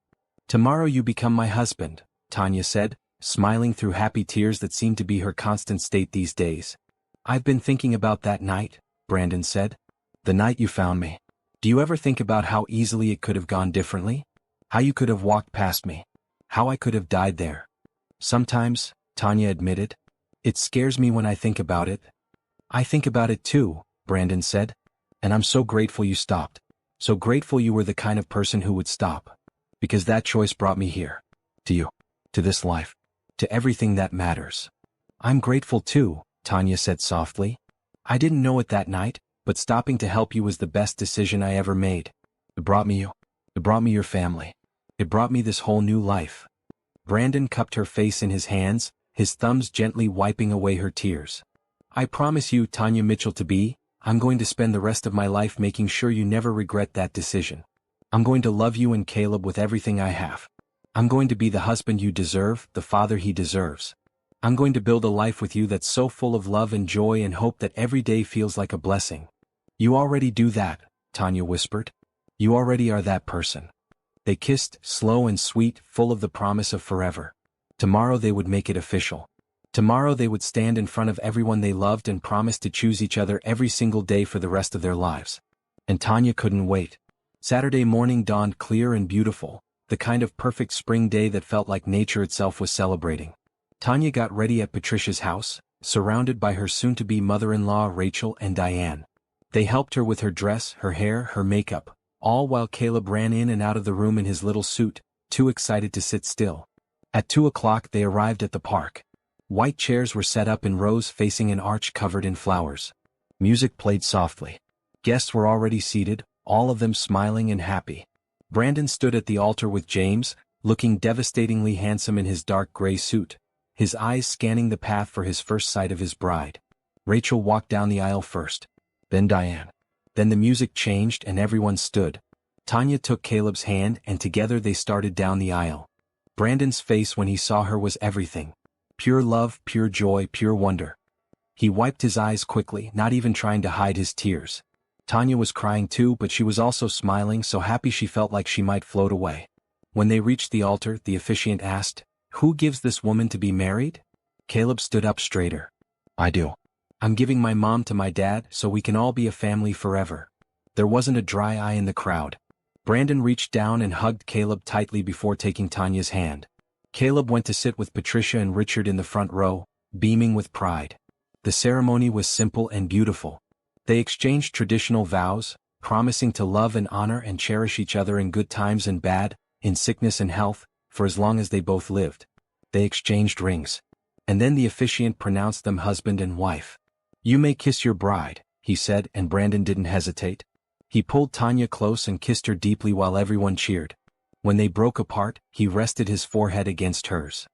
Tomorrow you become my husband, Tanya said, smiling through happy tears that seemed to be her constant state these days. I've been thinking about that night, Brandon said. The night you found me. Do you ever think about how easily it could have gone differently? How you could have walked past me? How I could have died there? Sometimes, Tanya admitted. It scares me when I think about it. I think about it too, Brandon said. And I'm so grateful you stopped. So grateful you were the kind of person who would stop. Because that choice brought me here. To you. To this life. To everything that matters. I'm grateful too, Tanya said softly. I didn't know it that night, but stopping to help you was the best decision I ever made. It brought me you. It brought me your family. It brought me this whole new life. Brandon cupped her face in his hands, his thumbs gently wiping away her tears. I promise you, Tanya Mitchell to be, I'm going to spend the rest of my life making sure you never regret that decision. I'm going to love you and Caleb with everything I have. I'm going to be the husband you deserve, the father he deserves. I'm going to build a life with you that's so full of love and joy and hope that every day feels like a blessing. You already do that, Tanya whispered. You already are that person. They kissed, slow and sweet, full of the promise of forever. Tomorrow they would make it official. Tomorrow they would stand in front of everyone they loved and promise to choose each other every single day for the rest of their lives. And Tanya couldn't wait. Saturday morning dawned clear and beautiful, the kind of perfect spring day that felt like nature itself was celebrating. Tanya got ready at Patricia's house, surrounded by her soon-to-be mother-in-law Rachel and Diane. They helped her with her dress, her hair, her makeup, all while Caleb ran in and out of the room in his little suit, too excited to sit still. At 2 o'clock they arrived at the park. White chairs were set up in rows facing an arch covered in flowers. Music played softly. Guests were already seated, all of them smiling and happy. Brandon stood at the altar with James, looking devastatingly handsome in his dark gray suit, his eyes scanning the path for his first sight of his bride. Rachel walked down the aisle first. Then Diane. Then the music changed and everyone stood. Tanya took Caleb's hand and together they started down the aisle. Brandon's face when he saw her was everything. Pure love, pure joy, pure wonder. He wiped his eyes quickly, not even trying to hide his tears. Tanya was crying too, but she was also smiling, so happy she felt like she might float away. When they reached the altar, the officiant asked, "Who gives this woman to be married?" Caleb stood up straighter. "I do. I'm giving my mom to my dad so we can all be a family forever." There wasn't a dry eye in the crowd. Brandon reached down and hugged Caleb tightly before taking Tanya's hand. Caleb went to sit with Patricia and Richard in the front row, beaming with pride. The ceremony was simple and beautiful. They exchanged traditional vows, promising to love and honor and cherish each other in good times and bad, in sickness and health, for as long as they both lived. They exchanged rings. And then the officiant pronounced them husband and wife. "You may kiss your bride," he said, and Brandon didn't hesitate. He pulled Tanya close and kissed her deeply while everyone cheered. When they broke apart, he rested his forehead against hers.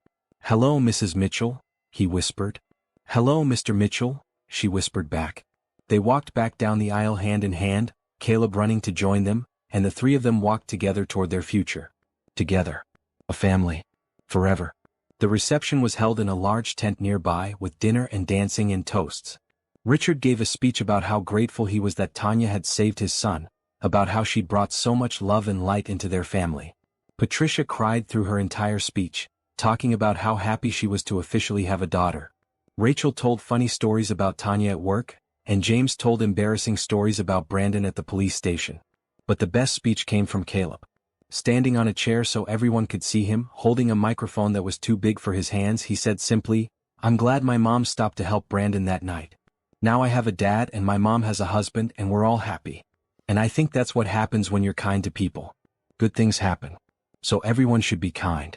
"Hello, Mrs. Mitchell," he whispered. "Hello, Mr. Mitchell," she whispered back. They walked back down the aisle hand in hand, Caleb running to join them, and the three of them walked together toward their future. Together. A family. Forever. The reception was held in a large tent nearby with dinner and dancing and toasts. Richard gave a speech about how grateful he was that Tanya had saved his son, about how she'd brought so much love and light into their family. Patricia cried through her entire speech, talking about how happy she was to officially have a daughter. Rachel told funny stories about Tanya at work, and James told embarrassing stories about Brandon at the police station. But the best speech came from Caleb. Standing on a chair so everyone could see him, holding a microphone that was too big for his hands, he said simply, "I'm glad my mom stopped to help Brandon that night. Now I have a dad and my mom has a husband and we're all happy. And I think that's what happens when you're kind to people. Good things happen. So everyone should be kind."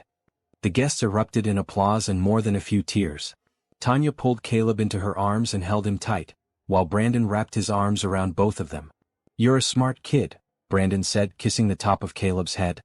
The guests erupted in applause and more than a few tears. Tanya pulled Caleb into her arms and held him tight, while Brandon wrapped his arms around both of them. "You're a smart kid," Brandon said, kissing the top of Caleb's head.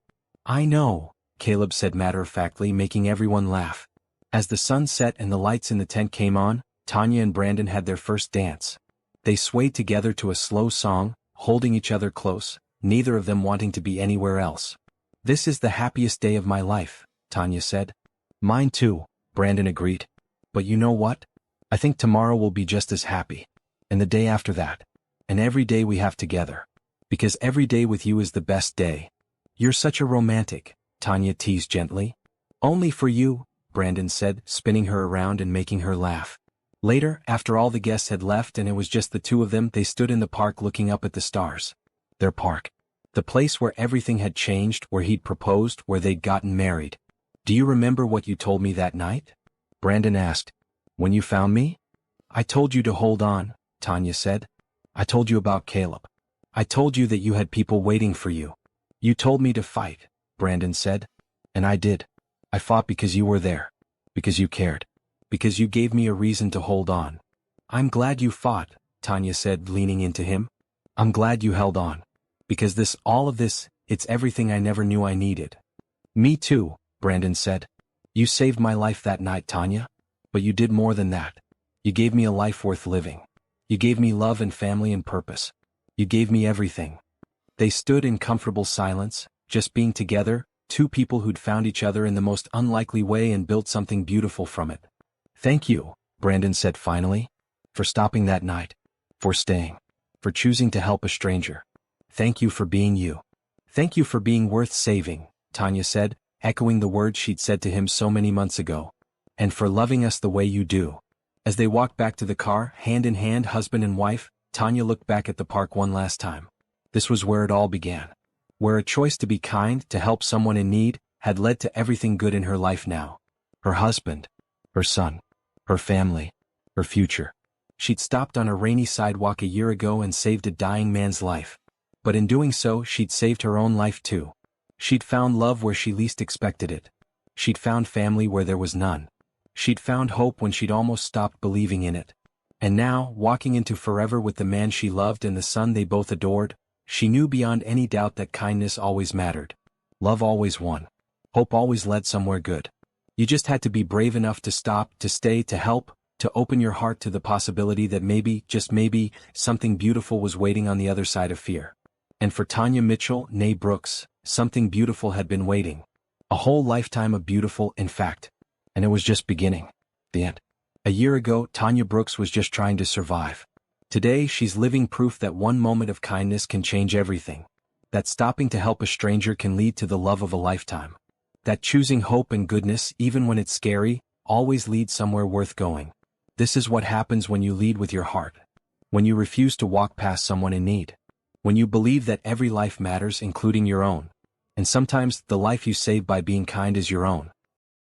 "I know," Caleb said matter-of-factly, making everyone laugh. As the sun set and the lights in the tent came on, Tanya and Brandon had their first dance. They swayed together to a slow song, holding each other close, neither of them wanting to be anywhere else. "This is the happiest day of my life," Tanya said. "Mine too," Brandon agreed. "But you know what? I think tomorrow will be just as happy. And the day after that. And every day we have together. Because every day with you is the best day." "You're such a romantic," Tanya teased gently. "Only for you," Brandon said, spinning her around and making her laugh. Later, after all the guests had left and it was just the two of them, they stood in the park looking up at the stars. Their park. The place where everything had changed, where he'd proposed, where they'd gotten married. "Do you remember what you told me that night?" Brandon asked. "When you found me?" "I told you to hold on," Tanya said. "I told you about Caleb. I told you that you had people waiting for you. You told me to fight," Brandon said. "And I did. I fought because you were there. Because you cared. Because you gave me a reason to hold on." "I'm glad you fought," Tanya said, leaning into him. "I'm glad you held on. Because all of this, it's everything I never knew I needed." "Me too," Brandon said. "You saved my life that night, Tanya. But you did more than that. You gave me a life worth living. You gave me love and family and purpose. You gave me everything." They stood in comfortable silence, just being together, two people who'd found each other in the most unlikely way and built something beautiful from it. "Thank you," Brandon said finally. "For stopping that night. For staying. For choosing to help a stranger. Thank you for being you. Thank you for being worth saving," Tanya said, echoing the words she'd said to him so many months ago. "And for loving us the way you do." As they walked back to the car, hand in hand, husband and wife, Tanya looked back at the park one last time. This was where it all began. Where a choice to be kind, to help someone in need, had led to everything good in her life now. Her husband. Her son. Her family. Her future. She'd stopped on a rainy sidewalk a year ago and saved a dying man's life. But in doing so, she'd saved her own life too. She'd found love where she least expected it. She'd found family where there was none. She'd found hope when she'd almost stopped believing in it. And now, walking into forever with the man she loved and the son they both adored, she knew beyond any doubt that kindness always mattered. Love always won. Hope always led somewhere good. You just had to be brave enough to stop, to stay, to help, to open your heart to the possibility that maybe, just maybe, something beautiful was waiting on the other side of fear. And for Tanya Mitchell, née Brooks, something beautiful had been waiting. A whole lifetime of beautiful, in fact. And it was just beginning. The end. A year ago, Tanya Brooks was just trying to survive. Today, she's living proof that one moment of kindness can change everything. That stopping to help a stranger can lead to the love of a lifetime. That choosing hope and goodness, even when it's scary, always leads somewhere worth going. This is what happens when you lead with your heart. When you refuse to walk past someone in need. When you believe that every life matters, including your own. And sometimes, the life you save by being kind is your own.